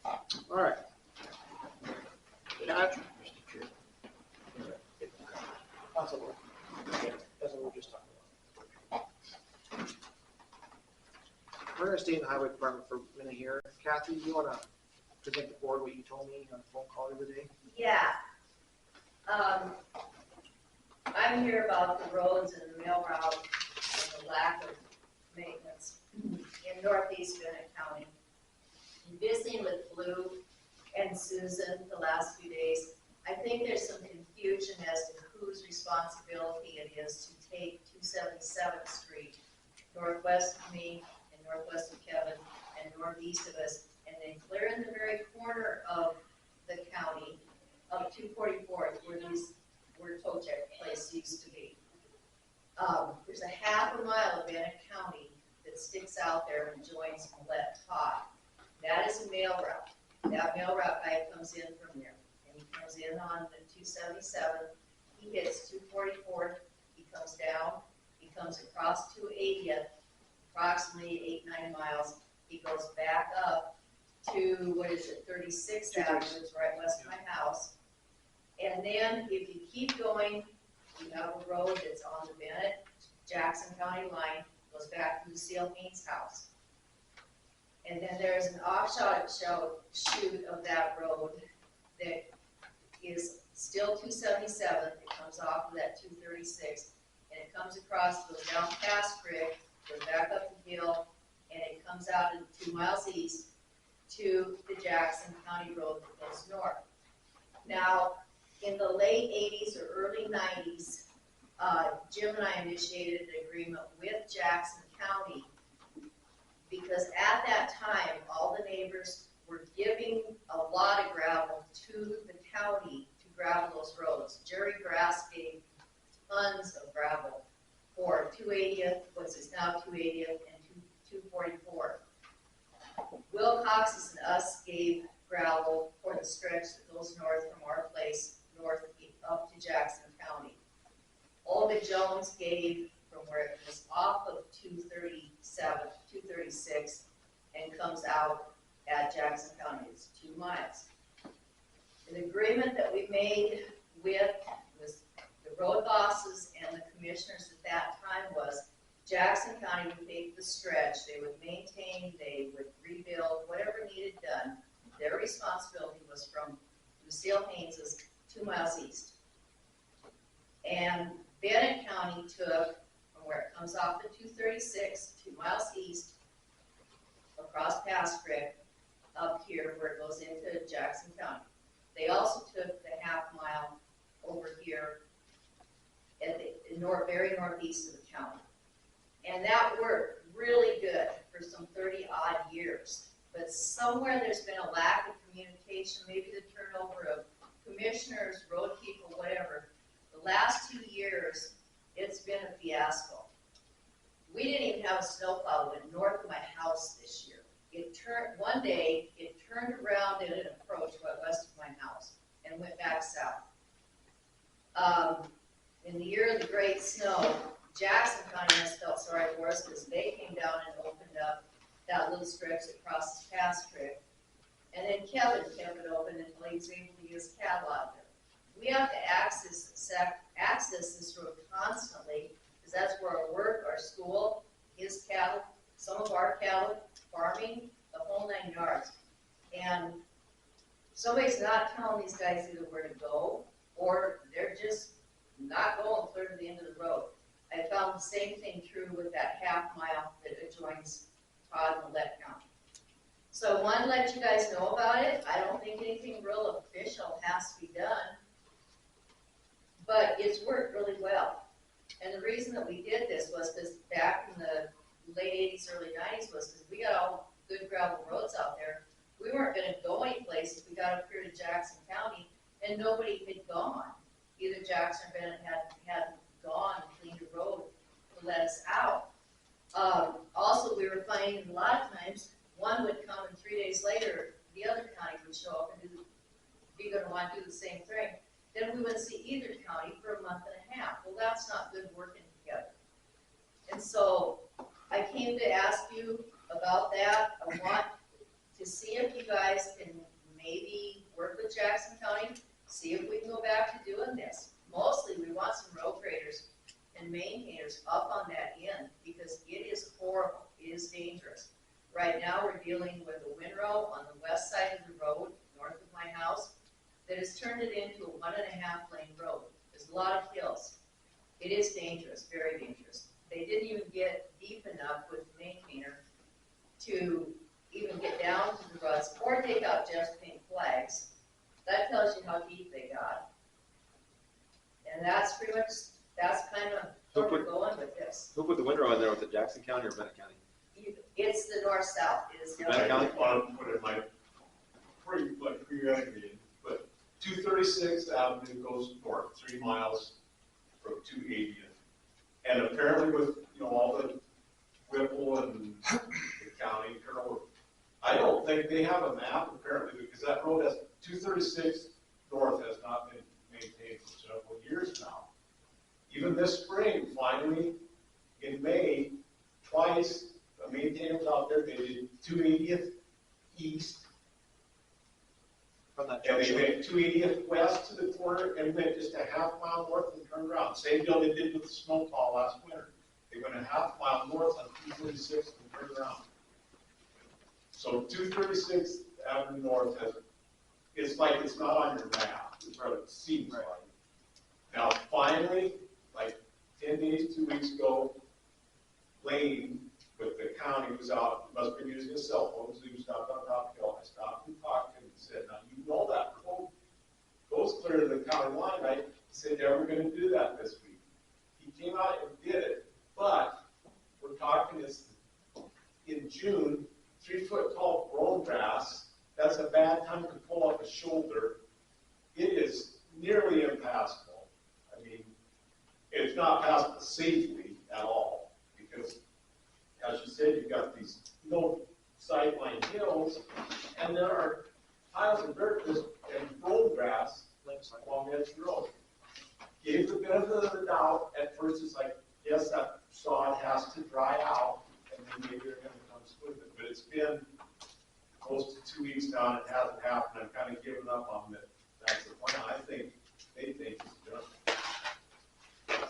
All right. Cat? That's what we're just talking about. We're gonna stay in the highway department for a minute here. Kathy, you wanna present the board what you told me on the phone call the other day? Yeah. I'm here about the roads and the mail route and the lack of maintenance in northeast Bennett County. In visiting with Blue and Susan the last few days, I think there's some confusion as to whose responsibility it is to take 277th Street northwest of me and northwest of Kevin and northeast of us, and then clear in the very corner of the county of 244th where Tochek Place used to be. There's a half a mile of Bannock County that sticks out there and joins Millette Todd. That is a mail route. That mail route guy comes in from there, and he comes in on the 277. He hits 244th, he comes down, he comes across 280th, approximately 8-9 miles. He goes back up to, 36th Avenue, it's right west of my house. And then if you keep going, you have a road that's on the Bennett, Jackson County line, goes back to Lucille Haynes' house. And then there's an offshot shoot of that road that is still 277, it comes off of that 236, and it comes across, goes down past Crick, goes back up the hill, and it comes out in 2 miles east to the Jackson County road that goes north. Now, in the late 80s or early 90s, Jim and I initiated an agreement with Jackson County because at that time, all the neighbors were giving a lot of gravel to the county to gravel those roads. Jerry Grass gave tons of gravel for 280th, what's this now, 280th and 244. Wilcox's and us gave gravel for the stretch that goes north from our place, north up to Jackson County. Olga Jones gave from where it was off of 237, 236, and comes out at Jackson County. It's 2 miles. An agreement that we made with was the road bosses and the commissioners at that time was Jackson County would take the stretch, they would maintain, they would rebuild, whatever needed done. Their responsibility was from Lucille Haynes's 2 miles east. And Bennett County took from where it comes off the 236, 2 miles east, across Pass Creek, up here where it goes into Jackson County. They also took the half mile over here at the very northeast of the county. And that worked really good for some 30 odd years. But somewhere there's been a lack of communication, maybe the turnover of commissioners, road people, whatever. The last 2 years, it's been a fiasco. We didn't even have a snowplow that went north of my house this year. It turned, one day, it turned around at an approach west of my house and went back south. In the year of the great snow, Jackson County has felt sorry for us because they came down and opened up that little stretch that crosses Pass Creek. And then Kevin kept it open until he was able to use cattle out there. We have to access this road constantly because that's where our work, our school, his cattle, some of our cattle, farming, the whole 9 yards. And somebody's not telling these guys either where to go or they're just not going clear to the end of the road. I found the same thing true with that half mile that adjoins Todd and Willette County. So I wanted to let you guys know about it. I don't think anything real official has to be done, but it's worked really well. And the reason that we did this was because back in the late 80s, early 90s was because we got all good gravel roads out there. We weren't going to go anyplace if we got up here to Jackson County and nobody had gone. Either Jackson or Bennett hadn't gone and cleaned the road to let us out. Also, we were finding a lot of times one would come and 3 days later the other county would show up and be going to want to do the same thing. Then we wouldn't see either county for a month and a half. Well, that's not good working together. And so I came to ask you about that. I want to see if you guys can maybe work with Jackson County, see if we can go back to doing this. Mostly we want some road graders and maintainers up on that end because it is horrible. It is dangerous. Right now we're dealing with a windrow on the west side of the road, north of my house, that has turned it into a 1.5 lane road. There's a lot of hills. It is dangerous, very dangerous. They didn't even get deep enough with the maintainer to even get down to the ruts or take out just pink flags. That tells you how deep they got. And that's pretty much, that's kind of where we're going with this. Who put the windrow in there? Was it Jackson County or Bennett County? It's the north-south. It is Bennett County? I want to put in my, pre-meeting, but 236th Avenue goes north 3 miles from 280th. And apparently with, all the Whipple and the county, I don't think they have a map apparently because that road has, 236 north has not been maintained for several years now. Even this spring, finally, in May, twice, the maintainers out there, they did 280th east. From that And they junction. went 280th west to the corner and went just a half mile north and turned around. Same deal they did with the snowfall last winter. They went a half mile north on 236 and turned around. So 236th Avenue North it's like it's not on your map, is what it seems like. Now, finally, like 10 days, 2 weeks ago, Lane with the county was out, must have been using his cell phone, so he was stopped on top hill. I stopped and talked to him and said, now you know that road goes clear to the county line, right? He said, yeah, we're going to do that this week. He came out and did it, but we're talking is in June, 3 foot tall grown grass. That's a bad time to pull up a shoulder. It is nearly impassable. I mean, it's not passable safely at all, because as you said, you've got these no sideline hills, and there are piles of dirt and road grass along Edge Road. Gave the benefit of the doubt, at first it's like, yes, that sod has to dry out, and then maybe they're gonna come smooth it, but it's been close to 2 weeks now, and it hasn't happened. I'm kind of giving up on that. That's the plan. I think they think it's done.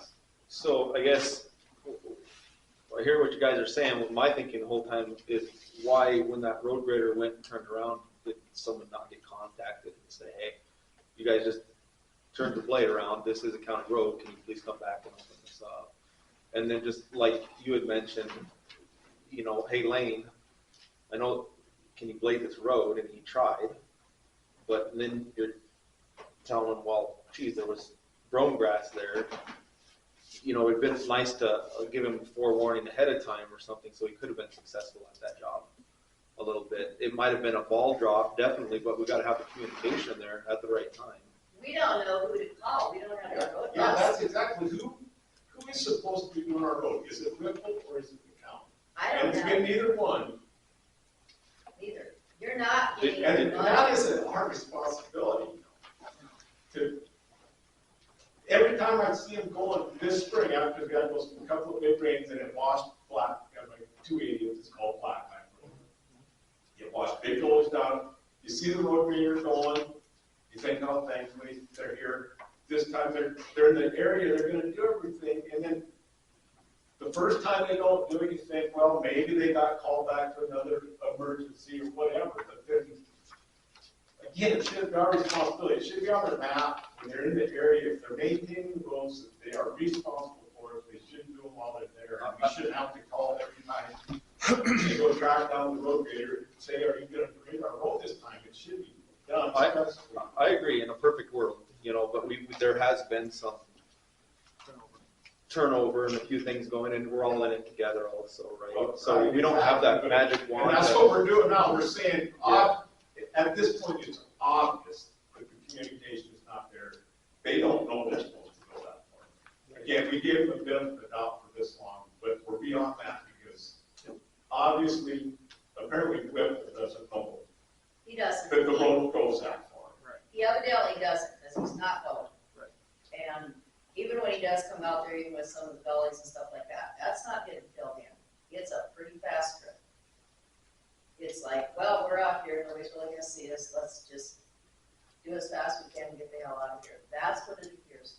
So I guess I hear what you guys are saying. What my thinking the whole time is why, when that road grader went and turned around, did someone not get contacted and say, hey, you guys just turned the blade around. This is a county road. Can you please come back and open this up? And then just like you had mentioned, you know, hey, Lane, I know, can you blade this road? And he tried, but then you're telling him, well, geez, there was brome grass there. You know, it'd been nice to give him forewarning ahead of time or something, so he could have been successful at that job a little bit. It might have been a ball drop, definitely, but we got to have the communication there at the right time. We don't know who to call, we don't have a road. Yeah, that's exactly who is supposed to be doing our road? Is it Whipple or is it the county? I And don't it's know, been neither one. neither. You're not getting And the that money. isn't our responsibility. To, every time I see them going this spring, after we had those couple of big rains and it washed flat, like 280, it's called flat time. It washed big holes down. You see the road grader going, you think, oh, thankfully they're here. This time they're in the area, they're gonna do everything, and then the first time they don't do it, you think, well, maybe they got called back for another emergency or whatever, but then, again, it should be our responsibility. It should be on their map. When they're in the area, if they're maintaining the roads that they are responsible for, they shouldn't do them while they're there. And we shouldn't have to call every time. They go track down the road grader and say, are you gonna grade our road this time? It should be done. I agree in a perfect world, you know, but there has been some turnover and a few things going, and we're all in it together also, right? So we don't have that magic wand. And that's what we're doing now. We're saying, at this point, it's obvious that the communication is not there. They don't know they're supposed to go that far. Again, we gave them a benefit of the doubt for this long, but we're beyond that because obviously, apparently Whipple doesn't know He doesn't. that the road goes that far. He evidently doesn't, because he's not going. And even when he does come out there, even with some of the gullies and stuff like that, that's not gonna kill him. It's a pretty fast trip. It's like, well, we're out here, nobody's really gonna see us, let's just do as fast as we can and get the hell out of here. That's what it appears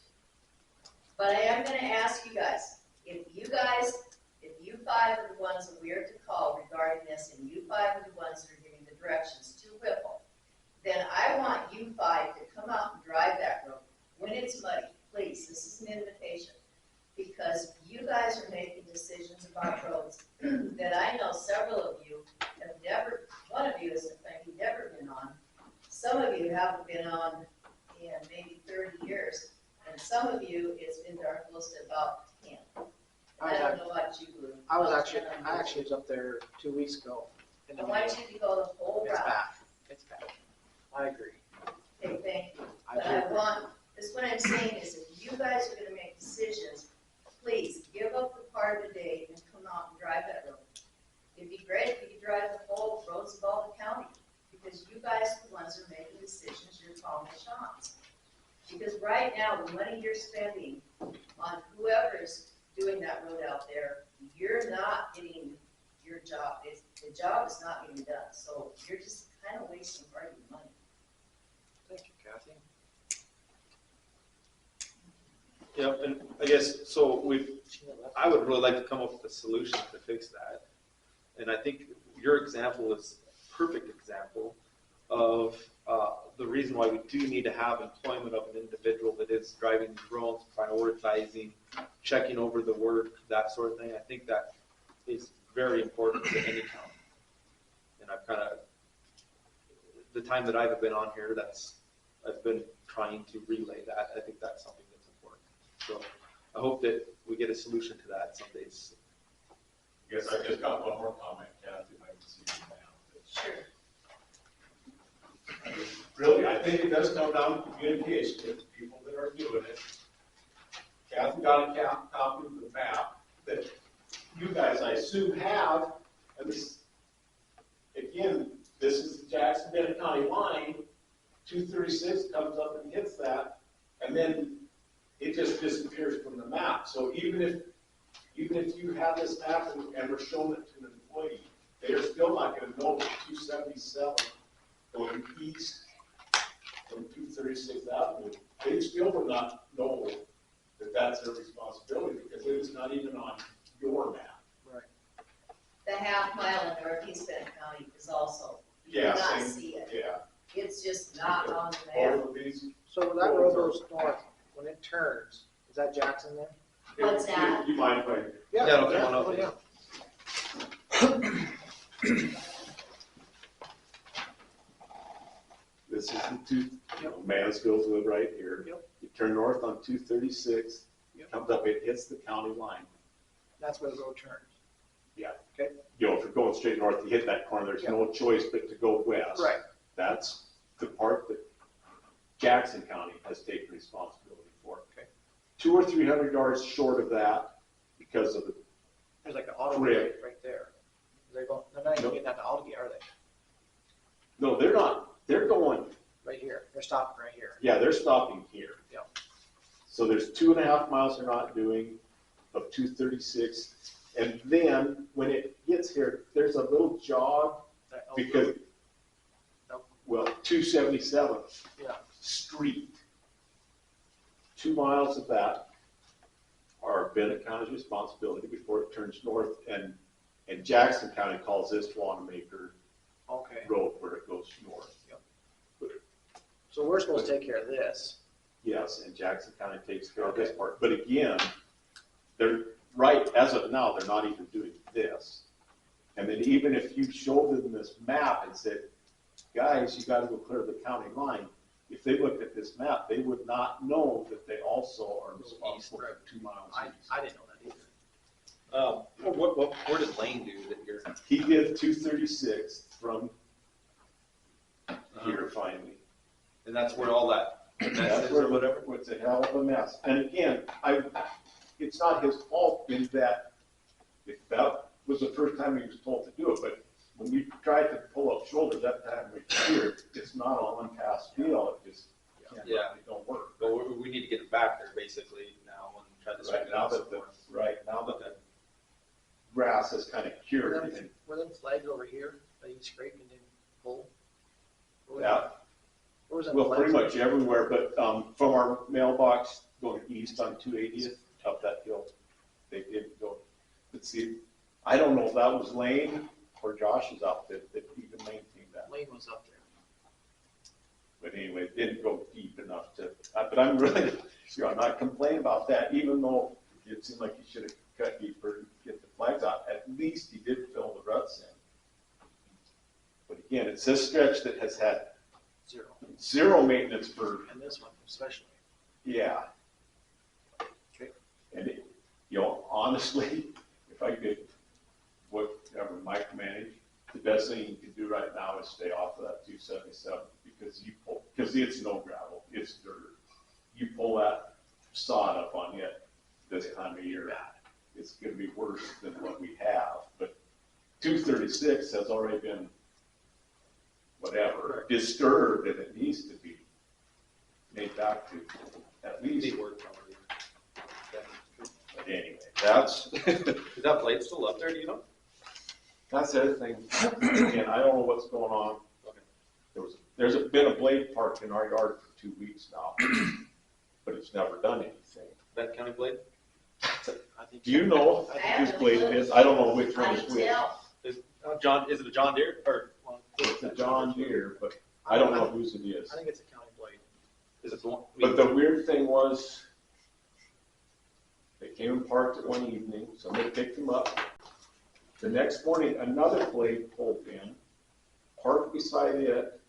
to. But I am gonna ask you guys, if you five are the ones that we are to call regarding this, and you five are the ones that are giving the directions to Whipple, then I want you five to come out and drive that road when it's muddy. Please, this is an invitation, because you guys are making decisions about roads that I know several of you have never, one of you is maybe never been on. Some of you haven't been on in maybe 30 years, and some of you, it's been darn close to about 10. And I don't know about you, Lou. I actually was up there 2 weeks ago. I want you to go the whole It's route. bad, it's bad. I agree. Okay, thank you. I But do I agree. want, this what I'm saying is if you guys are gonna make decisions, please give up the part of the day and come out and drive that road. It'd be great if you could drive the whole roads of all the county, because you guys are the ones who are making decisions, you're calling the shots. Because right now, the money you're spending on whoever's doing that road out there, you're not getting your job. The job is not getting done, so you're just kind of wasting part of your money. Thank you, Kathy. Yep, and I guess, so I would really like to come up with a solution to fix that. And I think your example is a perfect example of the reason why we do need to have employment of an individual that is driving these roads, prioritizing, checking over the work, that sort of thing. I think that is very important to any county. And I've kind of, the time that I've been on here, I've been trying to relay that. I think that's something that's important. So I hope that we get a solution to that some days. Yes, I just got one more comment, Kathy, if I can see you now. Sure. Really, I think it does come down to communication with the people that are doing it. Kathy got a copy of the map that you guys, I assume, have, and this, again, this is the Jackson-Bennett County line, 236 comes up and hits that, and then it just disappears from the map. So even if you have this map and we're showing it to an employee, they're still not gonna know that 277 going east from 236 Avenue, they still would not know that that's their responsibility because it is not even on your map. The half mile in northeast Benton County is also, you Yeah, cannot same. see it. Yeah. It's just not on the map. All of these. So when that road goes north, when it turns, is that Jackson there? What's that? You mind if I? Yeah, Yeah, okay, one oh, up. yeah. This is the two, Mansfield's live right here. Yep. You turn north on 236, Yep. comes up, it hits the county line. That's where the road turns. You know, if you're going straight north, you hit that corner, there's no choice but to go west. Right. That's the part that Jackson County has taken responsibility for. Okay. 200 or 300 yards short of that, because of the, There's like an auto Correct. gate right there. They're not even getting at the auto gate, are they? no, they're not, they're going, Right here. They're stopping right here. yeah, they're stopping here. Yep. So there's 2.5 miles they're not doing of 236. And then when it gets here, there's a little jog because, well, 277 Yeah. street. 2 miles of that are Bennett County's responsibility before it turns north, and Jackson County calls this Wanamaker Okay. Road where it goes north. So we're supposed to take care of this. Yes, and Jackson County takes care of this part. But again, they're right, as of now, they're not even doing this. And then even if you showed them this map and said, guys, you gotta go clear the county line, if they looked at this map, they would not know that they also are responsible for 2 miles east. I didn't know that either. Where did Lane do that you're? He did 236 from here finally. And that's where all that mess That's is where or whatever? It's a hell of a mess. And again, it's not his fault in that if that was the first time he was told to do it, but when we tried to pull up shoulders that time we here, it's not a one-pass deal. It just can't, it don't work. But we need to get it back there basically now and try to Right straighten it now out that some the, more. right now that the grass is kind of cured and Were them flags over here that you scraped and didn't pull? that, Where was that well, flag? pretty much everywhere, but from our mailbox going east on 280th up that hill, they did go. But see, I don't know if that was Lane or Josh's outfit that even maintained that. Lane was up there. But anyway, it didn't go deep enough to, but I'm really, I'm not complaining about that, even though it seemed like he should have cut deeper to get the flags out. At least he did fill the ruts in. But again, it's this stretch that has had zero maintenance for, And this one especially. yeah. Okay. And it, honestly, if I could, whatever, micromanage, the best thing you can do right now is stay off of that 277 because it's no gravel, it's dirt. You pull that sod up on it this time of year, it's going to be worse than what we have. But 236 has already been, whatever, disturbed, and it needs to be made back to at least. But anyway, that's. Is that blade still up there, do you know? That's the other thing. Again, I don't know what's going on. There's been a blade parked in our yard for 2 weeks now, but it's never done anything. That county blade? Do you know whose blade it is? I don't know which one is which. Is it a John Deere or? It's a John Deere, but I don't know whose it is. I think it's a county blade. Is it the one? But the weird thing was, they came and parked it one evening, somebody picked them up. The next morning, another blade pulled in, parked beside it,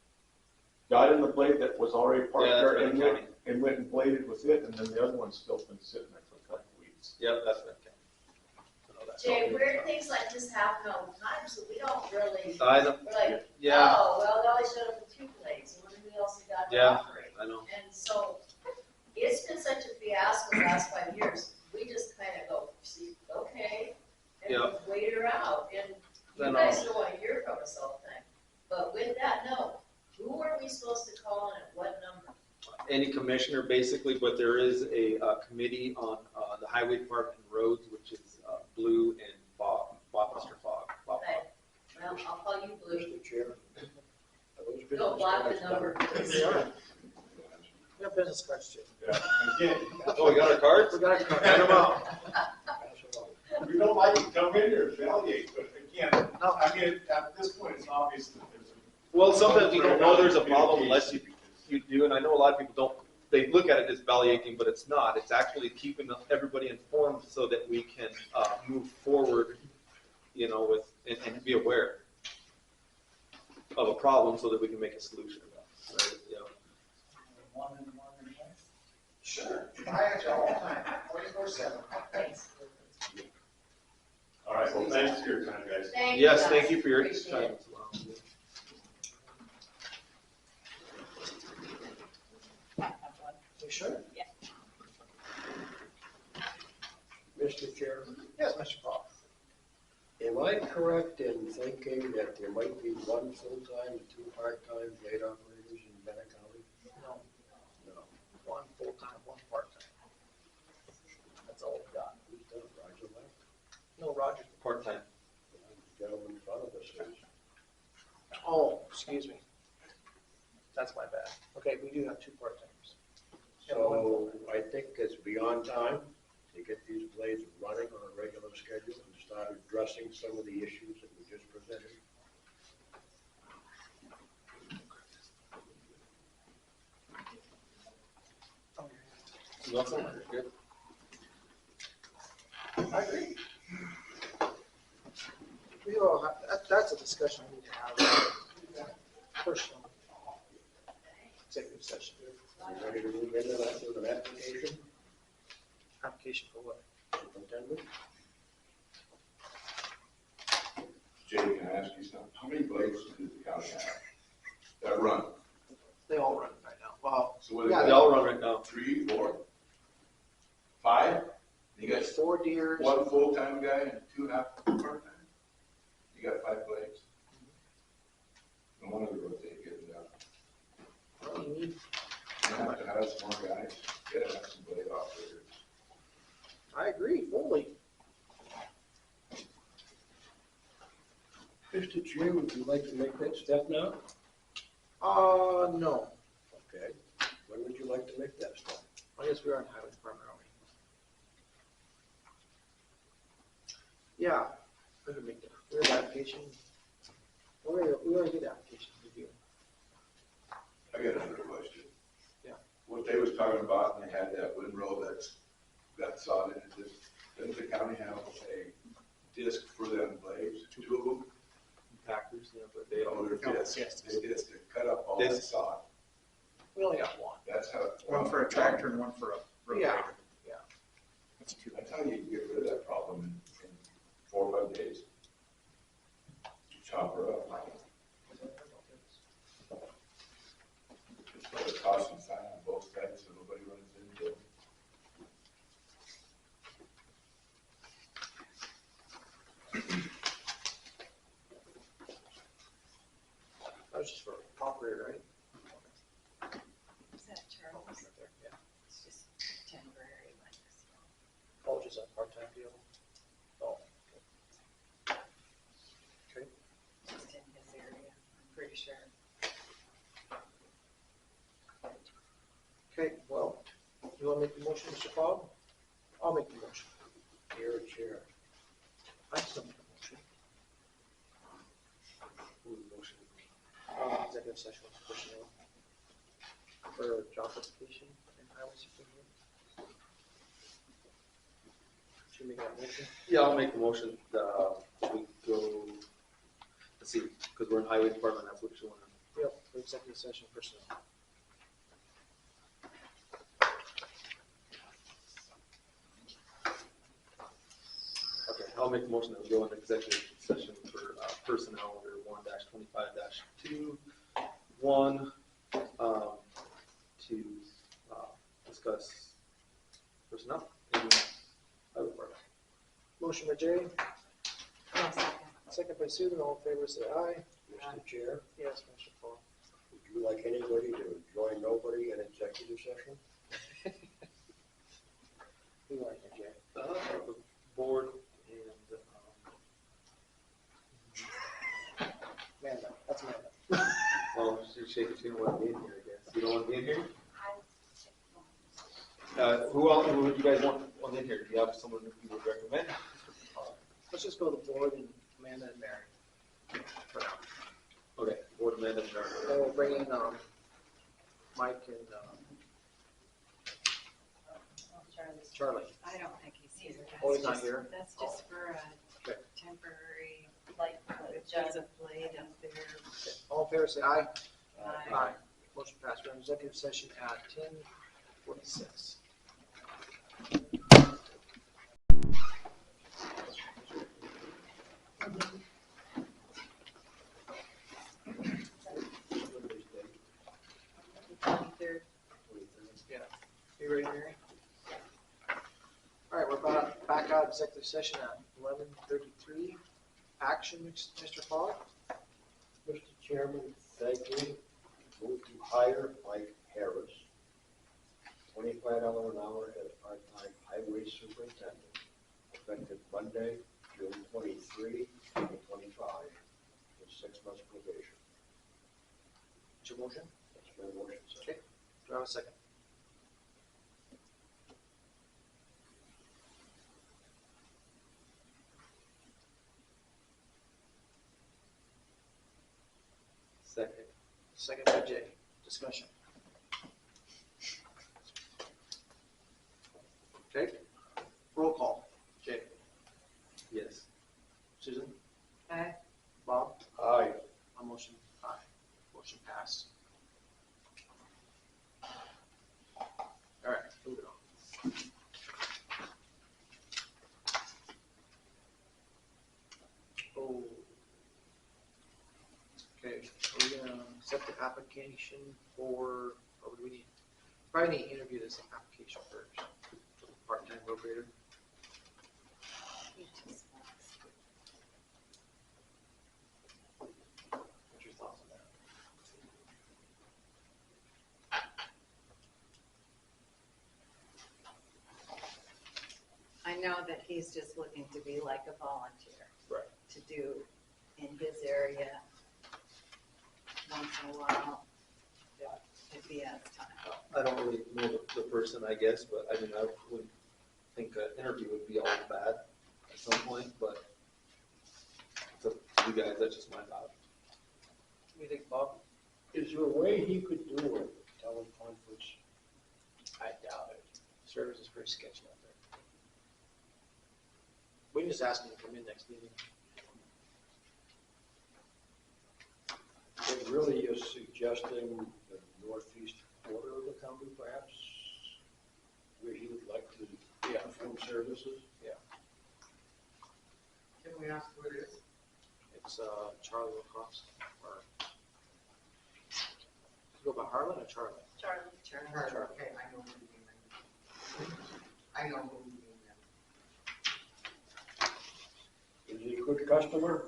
got in the blade that was already parked Yeah, there that's and went and bladed with it, and then the other one's still been sitting there for a couple of weeks. Yep, that's Benton County. I know that. Jay, weird things like this happen all the time, so we don't really, I know. we're like, Yeah, oh, well, they only showed up with 2 blades, and what else they got to Yeah. operate? I know. And so, it's been such a fiasco the last 5 years, we just kind of go, see, okay, and Yeah. wait her out, and you Then guys don't want to hear from us all the time. But with that, no, who are we supposed to call and at what number? Any commissioner, basically, but there is a committee on the highway department and roads, which is Blue and Mr. Fogg. Bob Okay, well, I'll call you Blue. Mr. Chair. are those business Don't block cards the number, done? please. We have business cards too. Yeah, again, Oh, we got our cards? We got to hand them out. Pass it on. we don't like to come in here and evaluate, but again, No. I mean, at this point, it's obvious that there's a. Well, sometimes you don't know there's a problem unless you do, and I know a lot of people don't, they look at it as bellyaking, but it's not. It's actually keeping everybody informed so that we can move forward, you know, with, and be aware of a problem so that we can make a solution. Right? Yeah. Sure. I answer all the time, 24/7. Thanks. All right, well, thanks for your time, guys. Thank you. Yes, guys. thank you for your Appreciate time it. as well. You sure? Mr. Chair, Yes, Mr. Paul. am I correct in thinking that there might be one full-time and two part-time blade operators in Bennet County? No, No. one full-time, one part-time. That's all we got. Who's done? Roger left? No, Roger. Part-time. The gentleman in front of us is. Oh, excuse me. That's my bad. Okay, we do have two part-timers. So I think it's beyond time to get these blades running on a regular schedule and start addressing some of the issues that we just presented. You want some? Good. I agree. We all have, that's a discussion we need to have. Personal. Executive session. You ready to move into that with an application, Application for what? superintendent? Jay, can I ask you something? How many blades does the county have that run? They all run right now. Wow. So what, Yeah, They all run right now. 3, 4, 5? You got 4 deers. one full-time guy and 2 half part-time? You got 5 blades? No wonder the roads ain't getting done. Well, you need, You have to have some more guys, you gotta have some blade operators. I agree fully. Mr. Chair, would you like to make that step now? No. Okay. When would you like to make that step? I guess we are in highway department, aren't we? Yeah, we can make that. We have application. We already did the application review. I got another question. Yeah. What they was talking about, and they had that windrow that's got sawed in it, doesn't the county have a disc for them blades? 2 of them? Packers, yeah, but they all. Oh, they're discs. Yes. They disc to cut up all that Disc. sod. We only got one. That's how. One for a tractor and one for a Yeah. rotator. Yeah. That's two. That's how you can get rid of that problem in 4 or 5 days. Chop her up. Just put a caution sign on both sides so nobody runs into it. That was just for operator, right? Is that Charles? Right there, yeah. It's just temporary, like this. Oh, just a part-time deal? Oh. Okay. Just in his area, I'm pretty sure. Okay, well, you want to make the motion, Mr. Fogg? I'll make the motion. You're chair. I still make the motion. Who's motion? Executive session with personnel for job application and highway superintendent. Should we make that motion? Yeah, I'll make the motion that we go, let's see, because we're in highway department, that's what you want. Yep, for executive session personnel. Okay, I'll make the motion that we go into executive session for personnel under 1-25-2, 1, to discuss discuss personnel in highway department. Motion by Jay, I'll second. second by Susan, all in favor, say aye. Mr. Chair, Yes, Mr. Paul. would you like anybody to join nobody in executive session? We like it, Jay. The board and, Amanda, that's Amanda. well, she's shaking, she don't want to be in here, I guess. You don't want to be in here? Who would you guys want in here? Do you have someone you would recommend? Let's just go to the board and Amanda and Mary. For now. Okay, board amendment and Mary. Then we'll bring in, Mike and, Charlie. I don't think he's here. Oh, he's That's not here? That's just for a Okay. temporary, Like, there's a blade up there. All in favor, say aye. Aye. Motion passed. We're in executive session at 10:46. Twenty-third. Yeah. You ready, Mary? All right, we're back out of executive session at 11:33. Action, Mr. Fogg? Mr. Chairman, thank you. Move to hire Mike Harris, $25 an hour as part-time highway superintendent, effective Monday, June 23, 2025, with 6 months probation. What's your motion? That's my motion, sir. Okay. Do I have a second? Second. Second by Jay. Discussion. Okay. Roll call. Jay. Yes. Susan? Aye. Bob? Aye. My motion, aye. Motion passed. All right, moving on. Oh. Okay, we're gonna accept the application for, what do we need? Probably need to interview this application first. For the part-time road grader. What's your thoughts on that? I know that he's just looking to be like a volunteer. Right. To do in his area once in a while, if he has time. I don't really know the person, I guess, but I mean, I would think an interview would be all bad at some point, but it's up to you guys, that's just my thought. What do you think, Bob? Is there a way he could do a teleconference? I doubt it. Service is pretty sketchy out there. We can just ask him to come in next meeting. It really is suggesting the northeast quarter of the county, perhaps, where he would like to film services. Yeah. Can we ask who it is? It's Charlie Lacrosse. Or go by Harlan or Charlie? Charlie. Okay, I know who you mean. I know who you mean. Is he a good customer?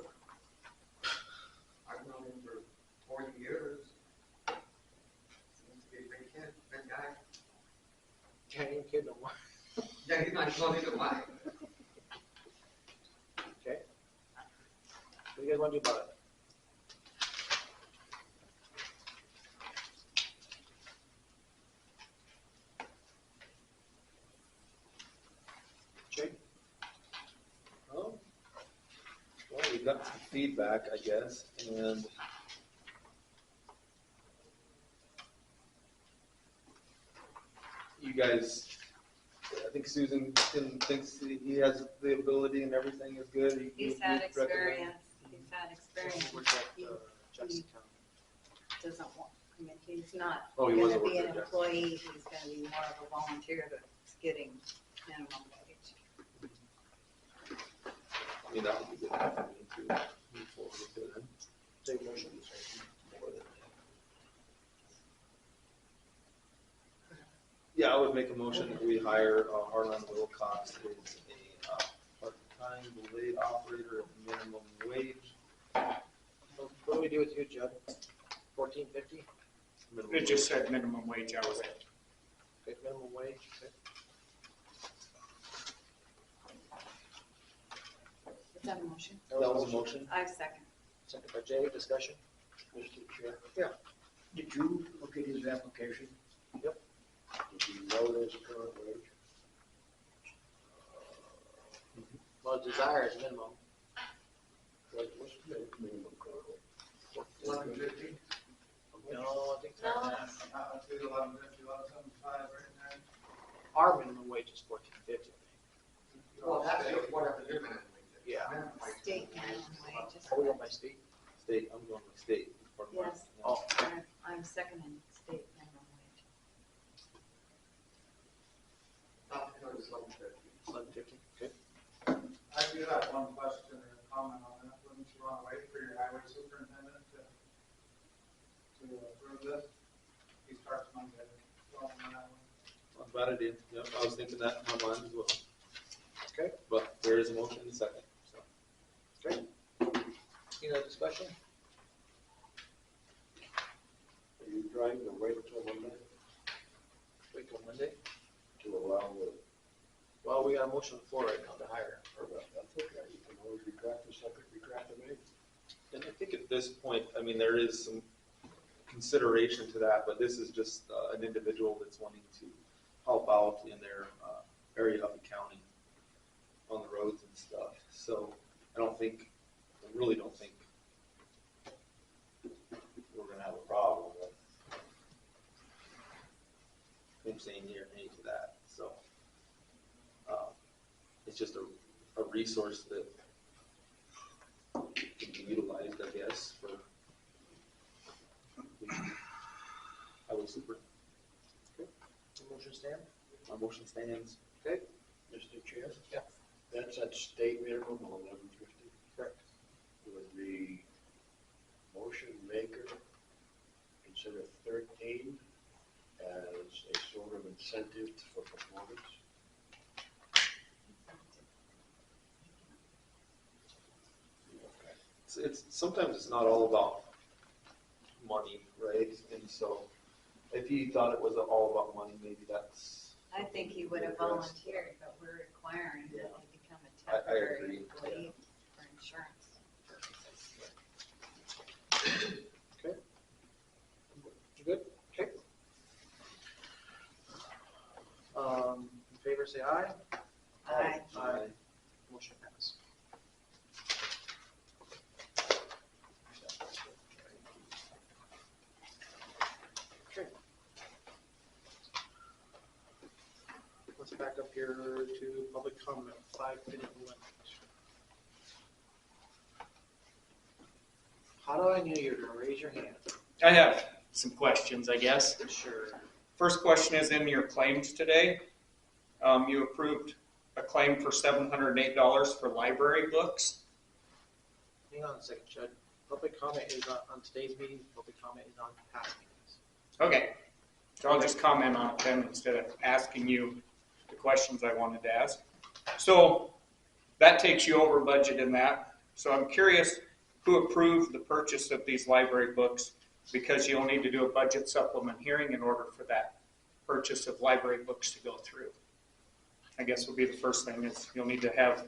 I've known him for 40 years. Seems to be a big kid, big guy. Can't even kid no more. Yeah, he's not close to mine. Okay. What do you guys want to do about it? Jake? Well, we got some feedback, I guess, and you guys, I think Susan thinks he has the ability and everything is good. He's had experience. He's had experience. Where's that, He Jackson County? doesn't want, I mean, he's not Oh, he was gonna a be an worker, employee, he's gonna be more of a volunteer that's getting minimum wage. I mean, that would be good enough for me to move forward with it. Take motion. Yeah, I would make a motion that we hire Harlan Wilcox as a part-time blade operator at minimum wage. What do we do with you, Judd? $14.50? It just said minimum wage hours. Okay, minimum wage, okay. Is that a motion? That was a motion. I second. Second by Jay, discussion? Mr. Chair? Yeah. Did you look at his application? Yep. Did you know his current wage? Well, desire is minimum. What's the minimum current wage? 11.50. No, I think that's No. I see 11.50, 11.75 right now. our minimum wage is $14.50, I think. Well, that's whatever your minimum wage is. Yeah. State minimum wage. is Are we on by state? State, I'm going with state. Yes. Oh, I'm seconding state minimum wage. It's 11.50. 11.50, okay. I do have one question or a comment on that. Wouldn't you want to wait for your highway superintendent to approve this? He starts Monday. Well, on that one. I'm glad I did. Yep, I was thinking that in my mind as well. Okay. But there is a motion in a second, so. Okay. Any other discussion? Are you trying to wait till Monday Wait till Monday? to allow the, Well, we got a motion on the floor right now to hire. that's okay, you can always retract the second, retract the main. And I think at this point, I mean, there is some consideration to that, but this is just an individual that's wanting to help out in their area of the county on the roads and stuff. So I really don't think we're gonna have a problem with him saying yea or nay to that. So it's just a resource that can be utilized, I guess, for the highway super. The motion stand? My motion stands. Okay. Mr. Chair? Yeah. That's at state minimum of 11.50. Correct. Would the motion maker consider 13 as a sort of incentive for performance? It's sometimes it's not all about money, right? And so if he thought it was all about money, maybe that's. I think he would have volunteered, but we're requiring that he become a I temporary agree, employee for insurance purposes. Okay. You good? Okay. In favor, say aye. Aye. Aye. Motion passes. Okay. Let's back up here to public comment, 5-minute limit. How do I know you're gonna raise your hand? I have some questions, I guess. Sure. First question is in your claims today. You approved a claim for $708 for library books. Hang on a second, Chad. Public comment is on today's meeting, public comment is on past meetings. Okay, so I'll just comment on it then instead of asking you the questions I wanted to ask. So that takes you over budget in that. So I'm curious who approved the purchase of these library books, because you'll need to do a budget supplement hearing in order for that purchase of library books to go through. I guess will be the first thing is you'll need to have,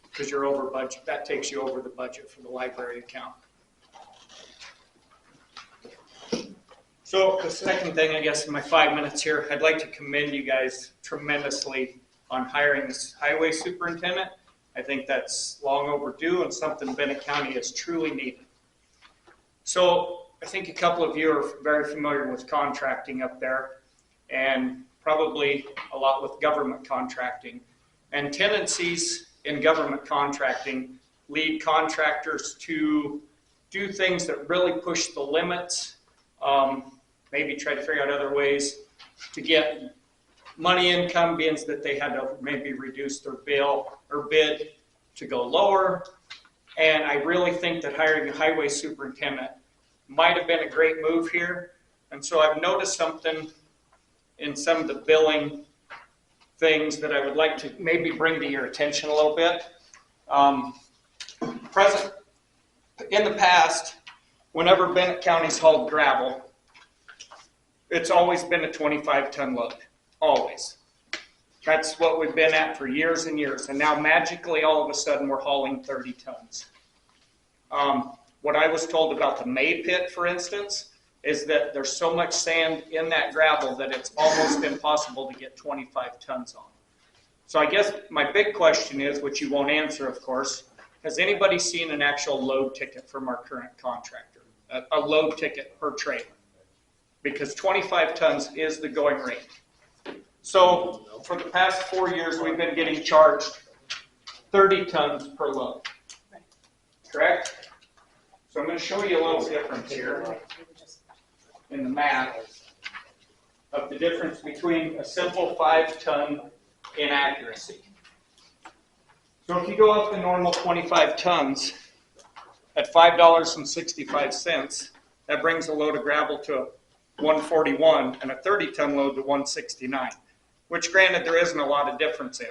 because you're over budget, that takes you over the budget for the library account. So the second thing, I guess in my 5 minutes here, I'd like to commend you guys tremendously on hiring this highway superintendent. I think that's long overdue and something Bennett County has truly needed. So I think a couple of you are very familiar with contracting up there, and probably a lot with government contracting. And tendencies in government contracting lead contractors to do things that really push the limits, maybe try to figure out other ways to get money income, being that they had to maybe reduce their bill or bid to go lower. And I really think that hiring a highway superintendent might have been a great move here. And so I've noticed something in some of the billing things that I would like to maybe bring to your attention a little bit. In the past, whenever Bennett County's hauled gravel, it's always been a 25-ton load, always. That's what we've been at for years and years, and now magically all of a sudden we're hauling 30 tons. What I was told about the May pit, for instance, is that there's so much sand in that gravel that it's almost impossible to get 25 tons on. So I guess my big question is, which you won't answer, of course, has anybody seen an actual load ticket from our current contractor? A load ticket per trailer? Because 25 tons is the going rate. So for the past 4 years, we've been getting charged 30 tons per load. Correct? So I'm going to show you a little difference here in the math of the difference between a simple 5-ton inaccuracy. So if you go up the normal 25 tons at $5.65, that brings a load of gravel to $141 and a 30-ton load to $169, which granted there isn't a lot of difference in.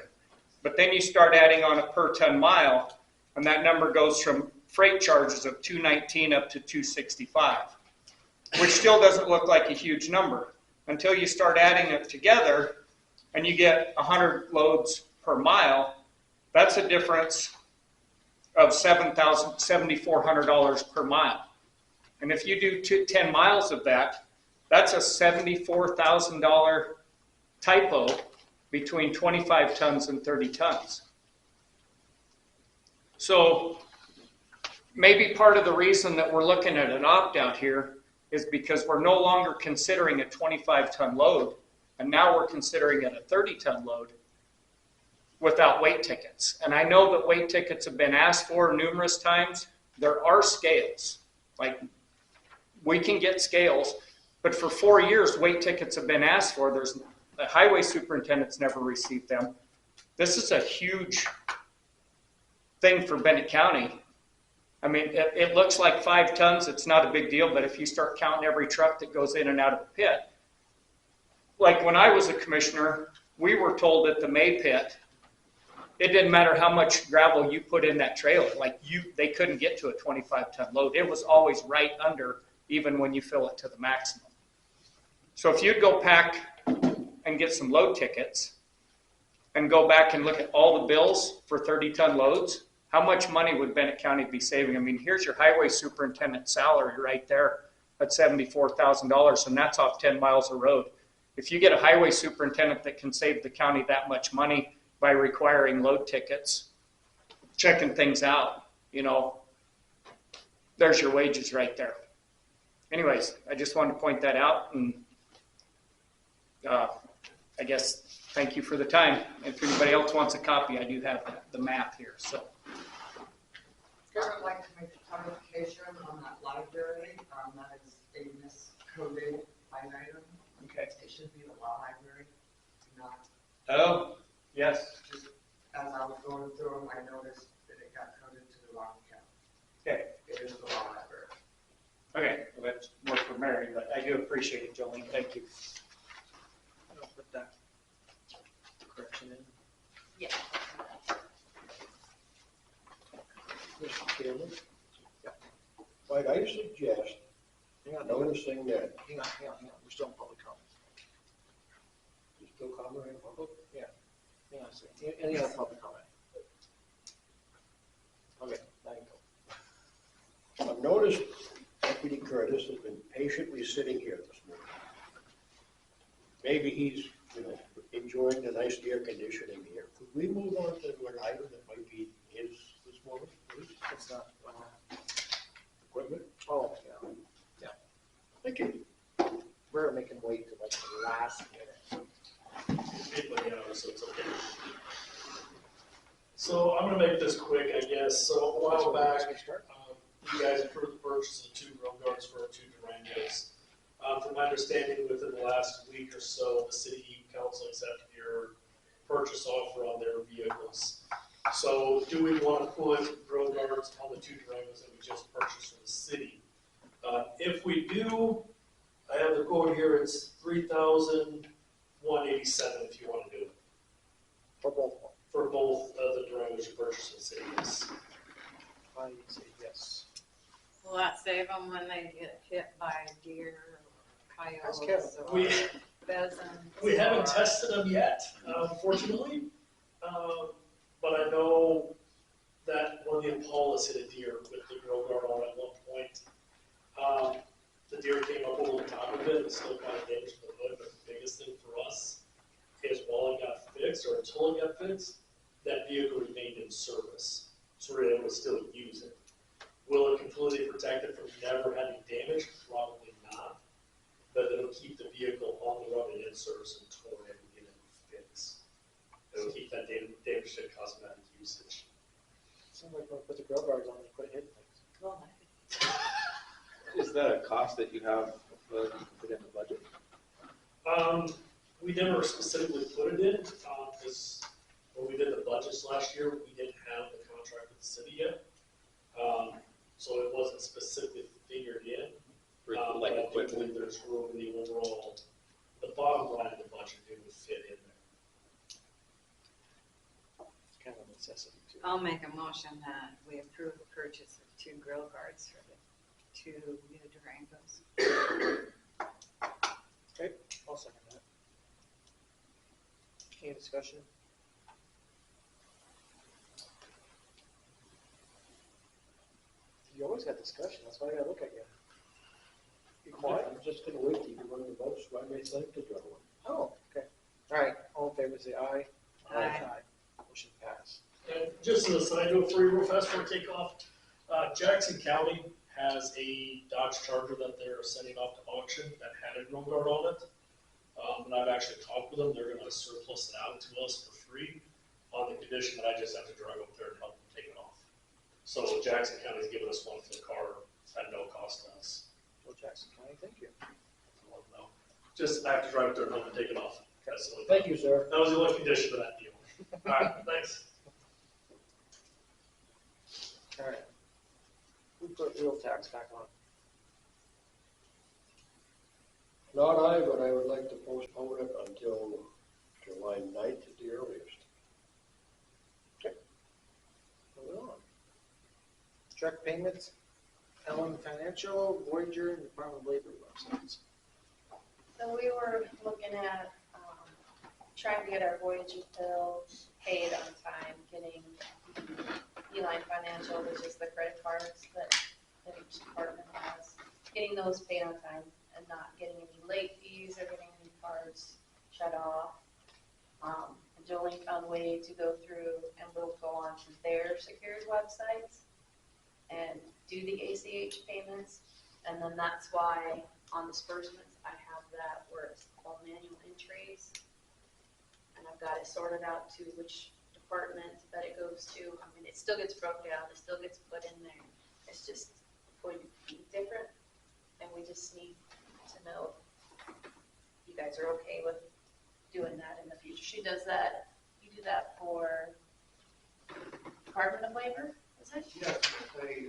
But then you start adding on a per ton mile, and that number goes from freight charges of $219 up to $265, which still doesn't look like a huge number until you start adding it together and you get 100 loads per mile. That's a difference of $7,400 per mile. And if you do 10 miles of that, that's a $74,000 typo between 25 tons and 30 tons. So maybe part of the reason that we're looking at an opt-out here is because we're no longer considering a 25-ton load, and now we're considering it a 30-ton load without weight tickets. And I know that weight tickets have been asked for numerous times. There are scales. Like, we can get scales, but for 4 years, weight tickets have been asked for. The highway superintendent's never received them. This is a huge thing for Bennett County. I mean, it looks like 5 tons. It's not a big deal, but if you start counting every truck that goes in and out of the pit, like when I was a commissioner, we were told at the May pit, it didn't matter how much gravel you put in that trailer. Like they couldn't get to a 25-ton load. It was always right under, even when you fill it to the maximum. So if you'd go pack and get some load tickets and go back and look at all the bills for 30-ton loads, how much money would Bennett County be saving? I mean, here's your highway superintendent's salary right there at $74,000, and that's off 10 miles of road. If you get a highway superintendent that can save the county that much money by requiring load tickets, checking things out, there's your wages right there. Anyways, I just wanted to point that out, and I guess thank you for the time. If anybody else wants a copy, I do have the math here. So. I would like to make a clarification on that library. That is a miscoded line item. Okay. It should be the law library, not. Oh, yes. Just as I was going through them, I noticed that it got coded to the wrong account. Okay. It is the law library. Okay, well, that's more for Mary, but I do appreciate it, Jolene. Thank you. I'll put that correction in. Yeah. Mr. Chairman? Might I suggest noticing that. Hang on. We're still in public comment. You still commenting on public? Yeah. Hang on a second. Any other public comment? Okay, now you go. I've noticed Deputy Curtis has been patiently sitting here this morning. Maybe he's, enjoying the nice air conditioning here. Could we move on to an item that might be his this morning, please? It's not, Equipment? oh, yeah. Thank you. We're making wait till like the last minute. So it's okay. So I'm gonna make this quick, I guess. So a while back, you guys approved the purchase of 2 road guards for our 2 Durangos. From my understanding, within the last week or so, the city council accepted your purchase offer on their vehicles. So do we want to put road guards on the 2 Durangos that we just purchased from the city? If we do, I have the quote here, it's $3,000 187 if you want to do it. For both of them. For both of the Durangos you purchase in city, yes. I say yes. Will that save them when they get hit by deer or Ask coyotes Kevin. or We- pheasants? We haven't or- tested them yet, unfortunately. But I know that one of the Impalas hit a deer with the grill guard on at one point. The deer came up over the top of it and still kind of damaged the hood, but the biggest thing for us is while it got fixed, or until it got fixed, that vehicle remained in service. So we're able to still use it. Will it completely protect it from never having damage? Probably not. But it'll keep the vehicle on the road and in service until we get it fixed. It'll keep that damage to cosmetic usage. Seems like when we put the grill guards on, they quit hitting things. Well, Is that a cost that you have put in the budget? We never specifically put it in, because when we did the budgets last year, we didn't have the contract with the city yet. So it wasn't specifically figured in. Like But I do equipment? believe there's room in the overall, the bottom line of the budget, it would fit in there. It's kind of a necessity too. I'll make a motion that we approve the purchase of 2 grill guards for the 2 new Durangos. Okay, I'll second that. Any discussion? You always got discussion, that's why I gotta look at you. Be quiet. I'm just gonna wait till you run the votes, so I may select the other one. Oh, okay. All right, all in favor, say aye. Aye. Motion passed. And just as a side note for you real fast before we take off, Jackson County has a Dodge Charger that they're sending off to auction that had a grill guard on it. And I've actually talked with them, they're gonna surplus it out to us for free on the condition that I just have to drive up there and help them take it off. So Jackson County's giving us one for the car at no cost to us. Well, Jackson County, thank you. No. Just I have to drive up there and help them take it off. That's the only Thank you, sir. That was the only condition of that deal. All right, thanks. All right. Who put wheel tax back on? Not I, but I would like to postpone it until July 9th at the earliest. Moving on. Check payments, Ellen Financial, Voyager, and Department of Labor websites. So we were looking at, trying to get our Voyager bill paid on time, getting Beeline Financial, which is the credit cards that each department has, getting those paid on time and not getting any late fees or getting any cards shut off. And Jolene found a way to go through and we'll go on to their secured websites and do the ACH payments. And then that's why on disbursements, I have that where it's called manual entries. And I've got it sorted out to which department that it goes to. I mean, it still gets broken down, it still gets put in there. It's just going to be different. And we just need to know if you guys are okay with doing that in the future. She does that, you do that for Department of Labor, is it? Yes, they,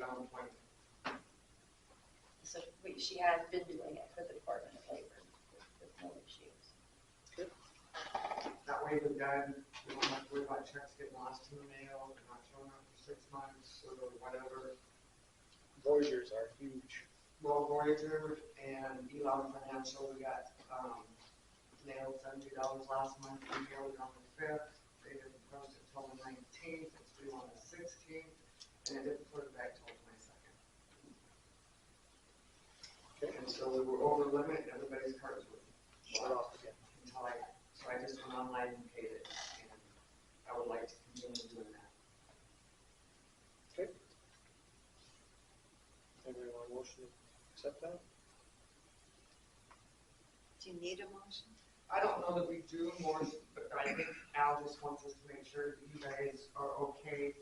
So she has been doing it for the Department of Labor with no issues. that way the guy, we don't have to worry about checks getting lost in the mail, they're not showing up for 6 months or whatever. Voyagers are huge. Well, Voyager and Elon Financial, we got, mailed $70 last month, we mailed it on the 5th, they didn't post it till the 19th, it's due on the 16th, and it didn't put it back till the 22nd. Okay. And so we were over limit, and everybody's cards were Shut off again. until so I just went online and paid it, and I would like to continue doing that. Okay. Anybody want a motion to accept that? Do you need a motion? I don't know that we do more, but I think Al just wants us to make sure that you guys are okay.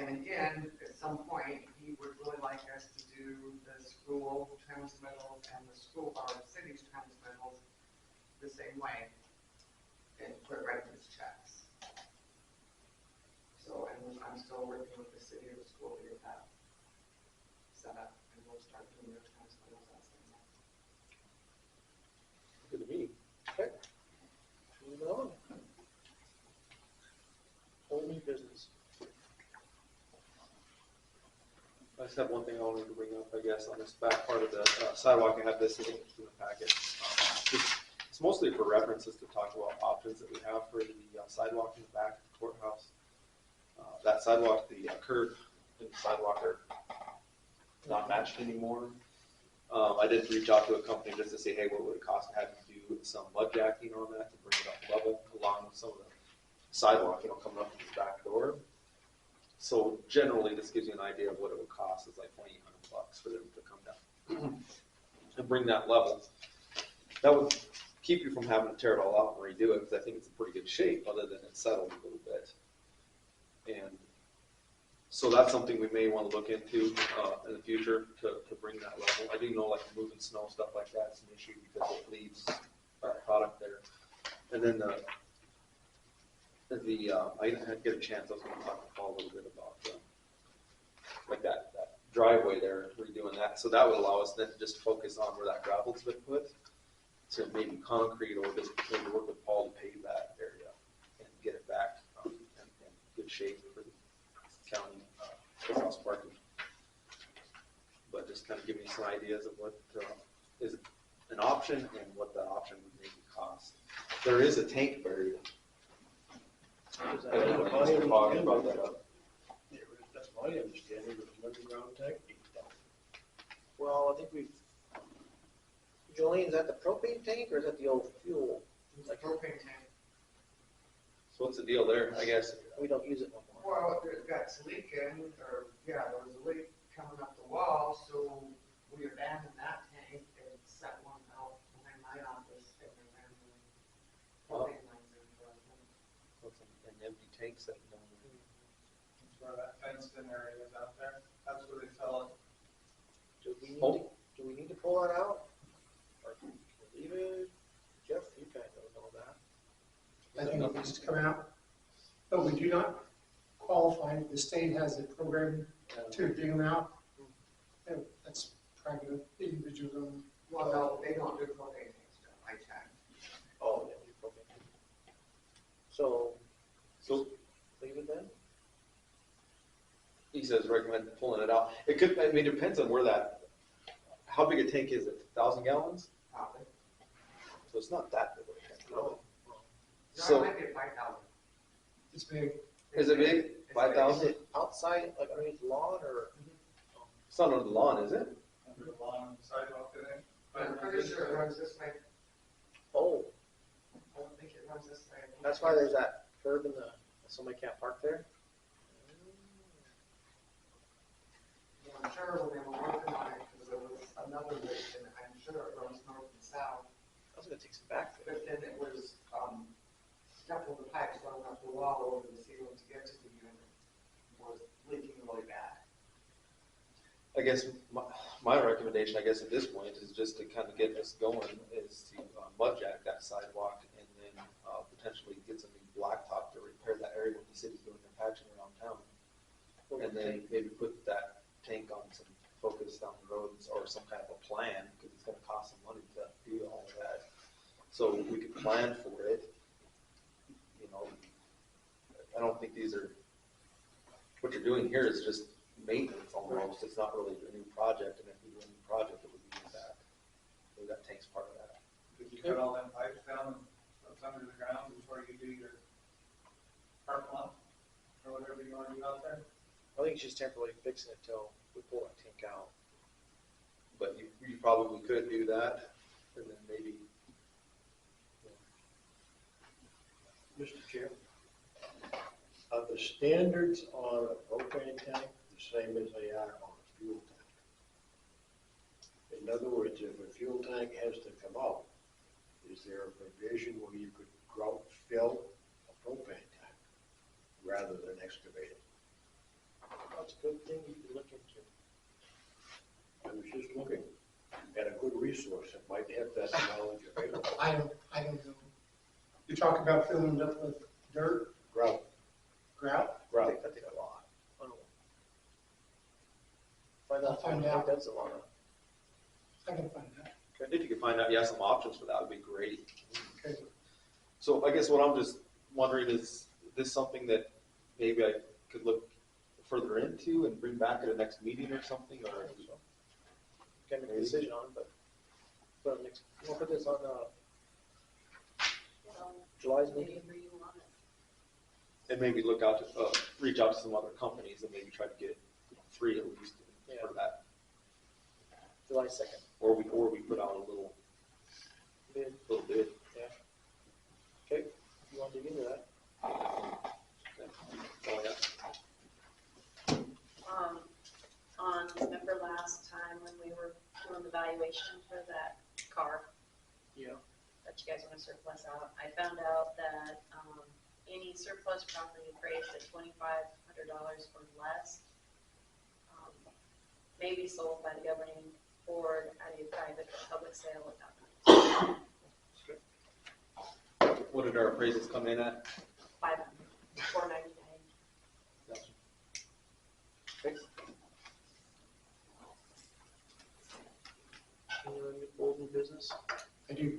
And again, at some point, he would really like us to do the school transmittals and the school, or the city's transmittals the same way and put records checks. So, and I'm still working with the city or the school to get that set up, and we'll start doing their transmittals that same way. Good to me. Okay. just have one thing I wanted to bring up, I guess, on this back part of the sidewalk. I have this in the packet. It's mostly for references to talk about options that we have for the sidewalk in the back of the courthouse. That sidewalk, the curb and the sidewalk are not matched anymore. I did reach out to a company just to say, hey, what would it cost to have you do some mud jacking on that to bring it up level along with some of the sidewalk, coming up to the back door. So generally, this gives you an idea of what it would cost. It's like $2,800 for them to come down and bring that level. That would keep you from having to tear it all out and redo it, because I think it's in pretty good shape, other than it's settled a little bit. And so that's something we may want to look into in the future to bring that level. I do know, like moving snow, stuff like that is an issue because it leaves product there. And then I didn't get a chance. I was going to talk to Paul a little bit about like that driveway there, redoing that. So that would allow us then to just focus on where that gravel's been put, to maybe concrete, or just maybe work with Paul to pave that area and get it back in good shape for the county courthouse parking. But just kind of give me some ideas of what is an option and what that option would maybe cost. There is a tank buried. I don't know, Mr. Fogg brought that up. That's my understanding, there's an underground tank deep down. Well, I think Jolene, is that the propane tank or is that the old fuel? It's a propane tank. So what's the deal there? I guess We don't use it no more. Well, it got leaking, there was a leak coming up the wall, so we abandoned that tank and set one out behind my office and we ran the propane lines in for us. an empty tank sitting down there. That's where that fenced in area is out there. That's where they sell it. Do we need to pull that out? Or leave it? Jeff, you kind of know that. I think it needs to come out, but we do not qualify. The state has a program to dig them out. And that's private individuals. Well, no, they don't do propane tanks, I checked. Oh, yeah, we propane. So leave it then? He says recommend pulling it out. It could, I mean, it depends on how big a tank is it? 1,000 gallons? Probably. So it's not that big of a tank. No. So- No, it might be 5,000. It's big. Is it big? 5,000? Is it outside, like underneath the lawn, or? It's not under the lawn, is it? Under the lawn on the sidewalk, I think. I'm pretty sure it runs this way. Oh, I don't think it runs this way. that's why there's that curb somebody can't park there? Yeah, I'm sure when they were working on it, because there was another leak, and I'm sure it runs north and south. I was gonna take some back there. But then it was, couple of the pipes running up the wall over the ceiling to get to the unit was leaking really bad. I guess my recommendation, I guess at this point, is just to kind of get this going, is to mud jack that sidewalk and then potentially get some new blacktop to repair that area when the city's doing their patching around town. And then maybe put that tank on some focus down the road or some kind of a plan, because it's gonna cost some money to do all of that. So we could plan for it. I don't think what you're doing here is just maintenance almost. It's not really a new project, and if we do a new project, it would be that. So that takes part of that. Did you cut all them pipes down and what's under the ground before you do your park lot or whatever you want to do out there? I think it's just temporarily fixing it till we pull that tank out. But you probably could do that, and then maybe. Mr. Chair, are the standards on a propane tank the same as they are on a fuel tank? In other words, if a fuel tank has to come out, is there a provision where you could grout fill a propane tank rather than excavate it? That's a good thing you could look into. I was just looking at a good resource that might have that knowledge available. I don't know. You talk about filling it up with dirt, Grout. grout? I think a lot. I don't know. I'll find out. That's a lot. I can find out. If you could find out, some options for that would be great. Okay. So I guess what I'm just wondering is this something that maybe I could look further into? to and bring back at the next meeting or something, or? Can't make a decision on it, but, next, we'll put this on, July's meeting. And maybe look out to, reach out to some other companies and maybe try to get 3 at least for that. July 2nd. Or we put out a little bid. Yeah. Okay, if you want to dig into that. Oh, yeah. Remember last time when we were doing the valuation for that car Yeah. that you guys want to surplus out? I found out that, any surplus property appraised at $2,500 or less, may be sold by the governing board at a private or public sale without notice. What did our appraisals come in at? $499. Okay. Any other old new business? I do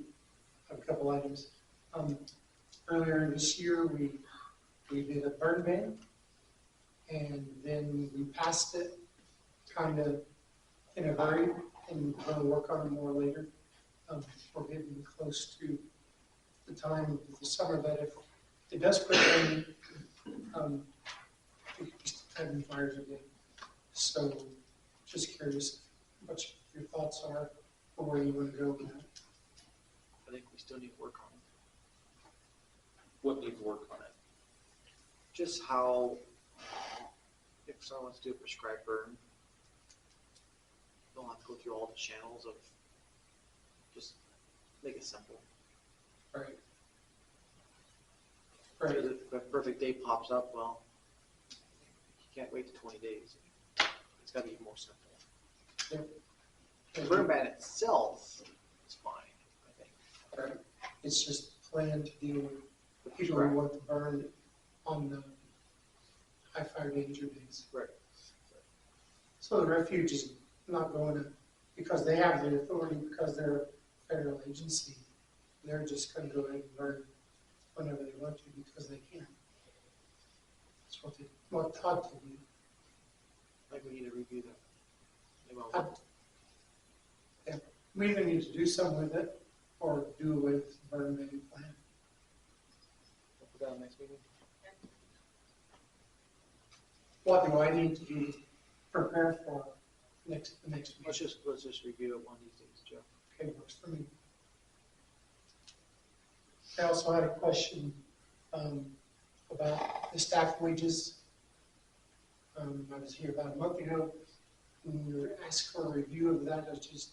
have a couple items. Earlier this year, we did a burn ban, and then we passed it kind of in a hurry, and we're going to work on it more later. We're getting close to the time of the summer that if it does quit raining, we could be having fires again. So just curious what your thoughts are or where you want to go with that. I think we still need to work on it. What needs work on it? Just how, if someone wants to do a prescribed burn, don't have to go through all the channels of, just make it simple. Right. Because if a perfect day pops up, well, you can't wait to 20 days. It's gotta be more simple. The burn ban itself is fine, I think. Right. It's just a plan to deal with the people who want to burn on the high fire danger days. Right. So the refuge is not going to, because they have the authority, because they're a federal agency, they're just going to go ahead and burn whenever they want to because they can. That's what Todd told me. Like we need to review that. We either need to do something with it or do away with the burn ban plan. We'll put that on next meeting. What do I need to do to prepare for the next meeting? Let's just review it one of these days, Jeff. Okay, works for me. I also had a question about the staff wages. I was here about a month ago when we were asked for a review of that. I was just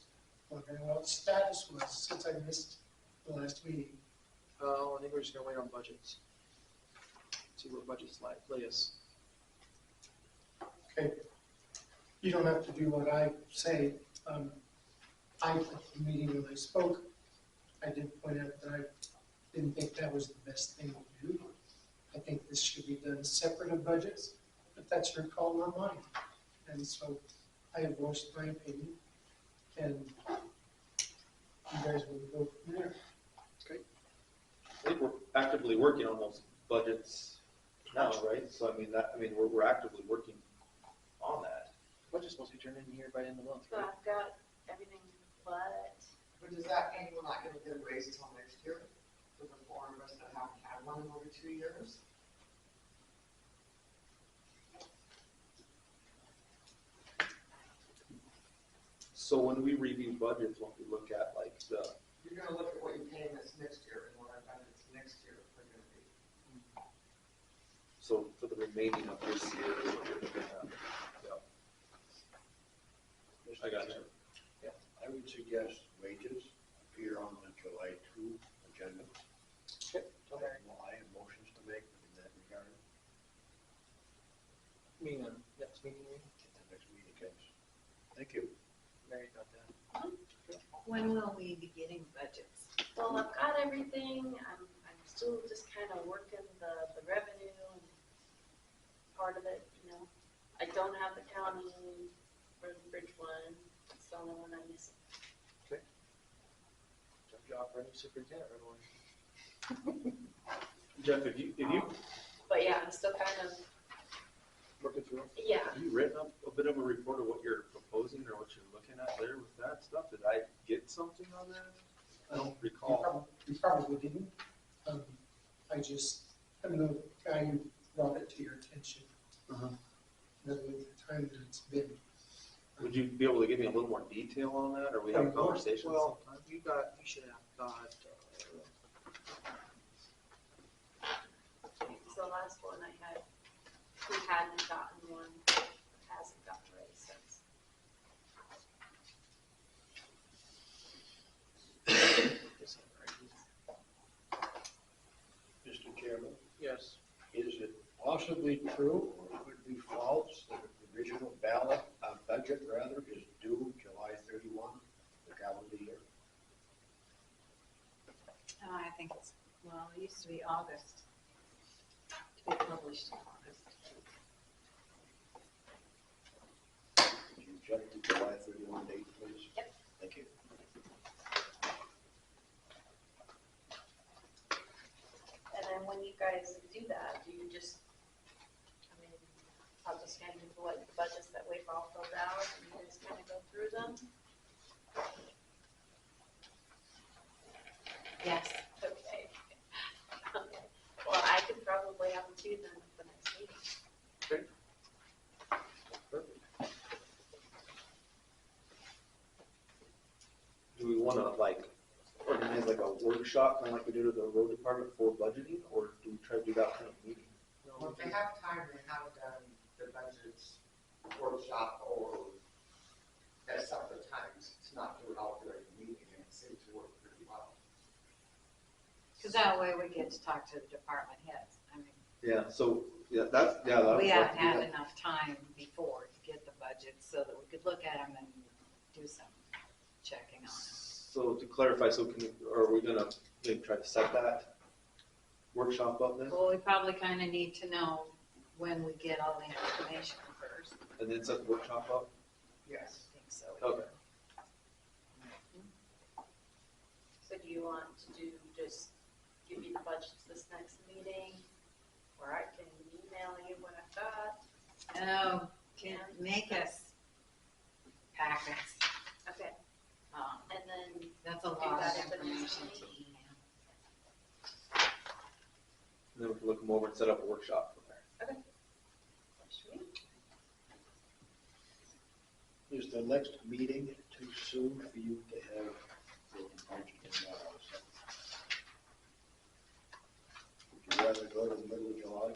wondering what the status was since I missed the last meeting. I think we're just gonna wait on budgets. See what budgets lay us. Okay. You don't have to do what I say. I, at the meeting when I spoke, I did point out that I didn't think that was the best thing to do. I think this should be done separate of budgets, but that's your call, not mine. And so I have voiced my opinion, and you guys will go from there. Okay. I think we're actively working on those budgets now, right? So we're actively working on that. Budget's supposed to be turned in here by the end of the month, So right? I've got everything but. But does that mean we're not gonna get a raise until next year? For the four of us that haven't had one in over 2 years? So when we review budgets, when we look at like You're gonna look at what you're paying us next year and what our budgets next year are gonna be. so for the remaining of this year, I got you. I would suggest wages appear on the July 2 agenda. Okay. Well, I have motions to make in that regard. Meeting, next meeting, At the next meeting, guys. Thank you. Mary got that. When will we be getting budgets? Well, I've got everything. I'm still just kind of working the revenue and part of it, I don't have the county or the bridge one. It's the only one I'm missing. Job for a new superintendent, everyone. Jeff, if you But yeah, I'm still kind of working through. Yeah, Have you written up a bit of a report of what you're proposing or what you're looking at there with that stuff? Did I get something on that? I don't recall. You probably didn't. I just, I'm the guy who brought it to your attention. Uh-huh. The time that it's been. Would you be able to give me a little more detail on that, or we have a conversation Well, sometime? you should have got, so the last one I had, we hadn't gotten one, hasn't gotten ready since. Mr. Chairman, yes. is it possibly true, or could be false, that the original ballot, budget rather, is due July 31, the calendar year? I think it's, well, it used to be August, to be published in August. Could you check the July 31 date, please? Yep. Thank you. And then when you guys do that, do you just, I mean, I'll just hand you what budgets that we've all filled out and you guys kind of go through them? Yes. Okay. Okay. Well, I could probably have them too then at the next meeting. Do we wanna organize like a workshop, kinda like we did with the road department for budgeting, or do we try to do that kind of meeting? Well, if they have time, they have done the budgets workshop or at separate times, to not do it all during the meeting, and it seems to work pretty well. Because that way we get to talk to the department heads. I mean, Yeah, so, that we haven't had enough time before to get the budgets so that we could look at them and do some checking on them. So to clarify, are we gonna maybe try to set that workshop up then? Well, we probably kind of need to know when we get all the information first. And then set the workshop up? Yes. I think so. Okay. So do you want to do, just give you the budgets this next meeting? Or I can email you what I've got? Oh, can make us packets. Okay, and then That's a do lot that of at the next information to meeting? email. And then we can look them over and set up a workshop from there. Okay. Sweet. Is the next meeting too soon for you to have the budget in that house? Would you rather go to the middle of July?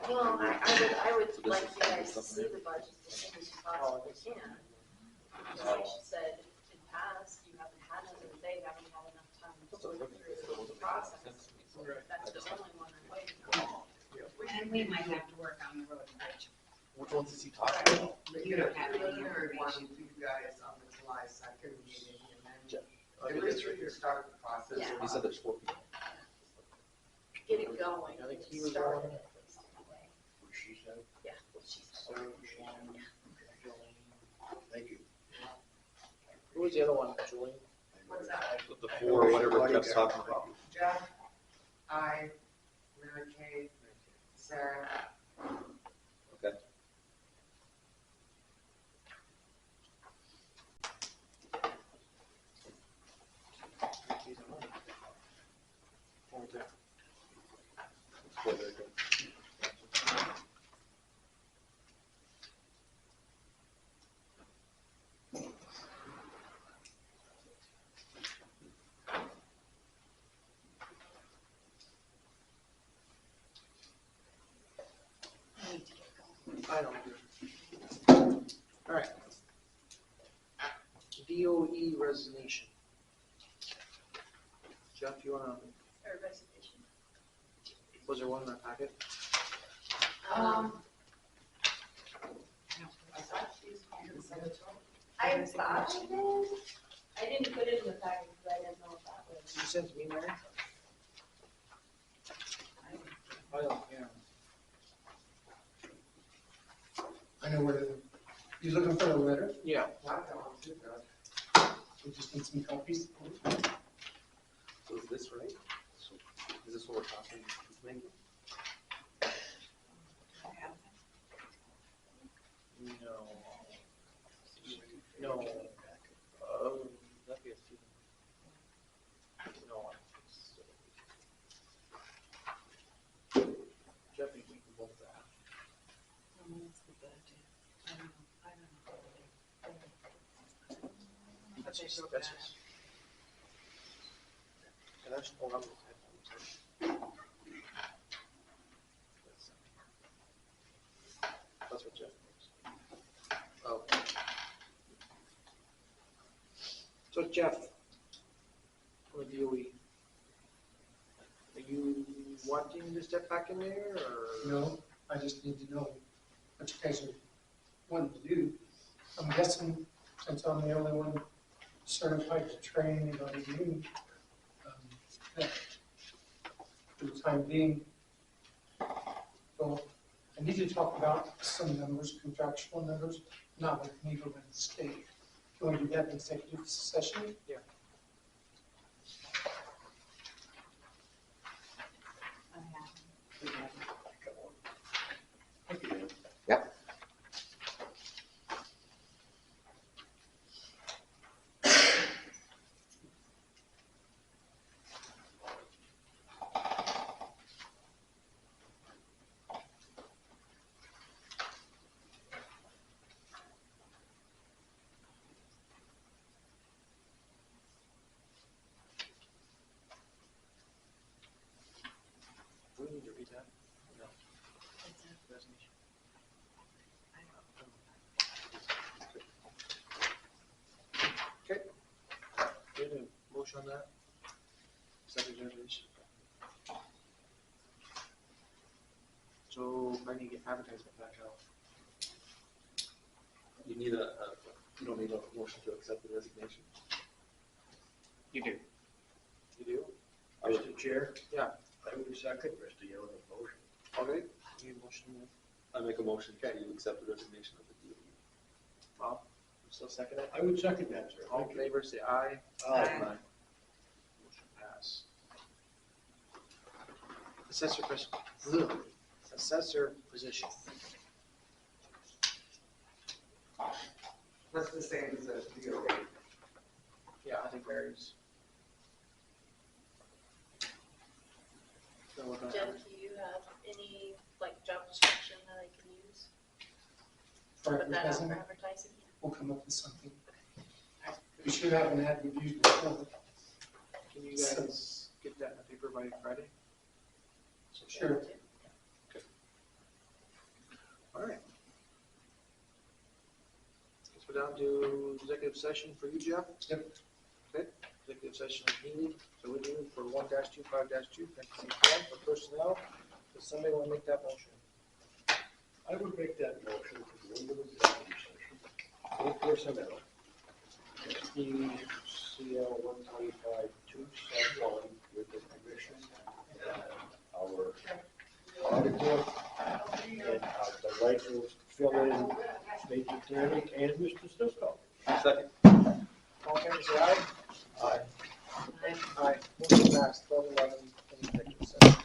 Well, I would So this like is you guys to something see the budget as soon as you possibly can. Because like you said, in past, you haven't had it, and they haven't had enough time to go through the process. That's the only one I'm waiting on. And we might have to work on the road and bridge. Which ones is he talking about? You don't have any One information. with you guys on the July 2nd meeting, and then I at think least that's we right can here. start the process. Yeah. He said there's 4 people. Get it going. I think he was Start on. it at least anyway. What she said? Yeah, what she said. Thank you. Who was the other one, Julie? What's that? The 4, whatever Jeff's talking about. Jeff, I, Mary Kay, Sarah, Okay. I need to get going. I don't. All right. DOE resignation. Jeff, you wanna, Or resignation. was there one in that packet? I thought I did. I didn't put it in the package because I didn't know if that was. You sent to me, Mary? I don't, yeah. I know where, you looking for a letter? Yeah. not that one too, good. We just need some copies. So is this right? Is this what we're talking, making? That's just, that's just. And that's, oh, I'm. That's what Jeff thinks. Oh. So Jeff, for the DOE, are you wanting to step back in there, or? No, I just need to know what you guys are wanting to do. I'm guessing, since I'm the only one certified to train anybody new, that for the time being, well, I need to talk about some numbers, contractual numbers, not with me, but with the state. Do you want to do that in executive session? Yeah. Yep. Do we need to read that? No. Resignation. Okay. Do you have a motion on that? Second resignation. So I need to get advertisement back out. You need you don't need a motion to accept the resignation. You do. You do? Mr. Chair? Yeah. I would second Mr. Young's motion. Okay. Need a motion? I make a motion to accept the resignation of the DOE. Bob, you still second it? I would second that, sir. All in favor, say aye. Aye. Motion pass. Assessor position. That's the same as the DOA. Yeah, I think Mary's. So we're gonna Jeff, do you have any, like, job description that I can use? For Put that out advertising, for advertising? we'll come up with something. We should have an ad review before. Can you guys get that in the paper by Friday? Sure. All right. Guess we're down to executive session for you, Jeff? Yep. Okay, executive session is needed, so we're needed for 1-25-2, for personnel. Does somebody want to make that motion? I would make that motion to go into executive session for personnel. CL 125-271 with the commission and our auditor. And I'd like to fill in Major Terry and Mr. Sisco. Second. All in favor, say aye. Aye. Aye. Motion passed, 12-11, in executive session.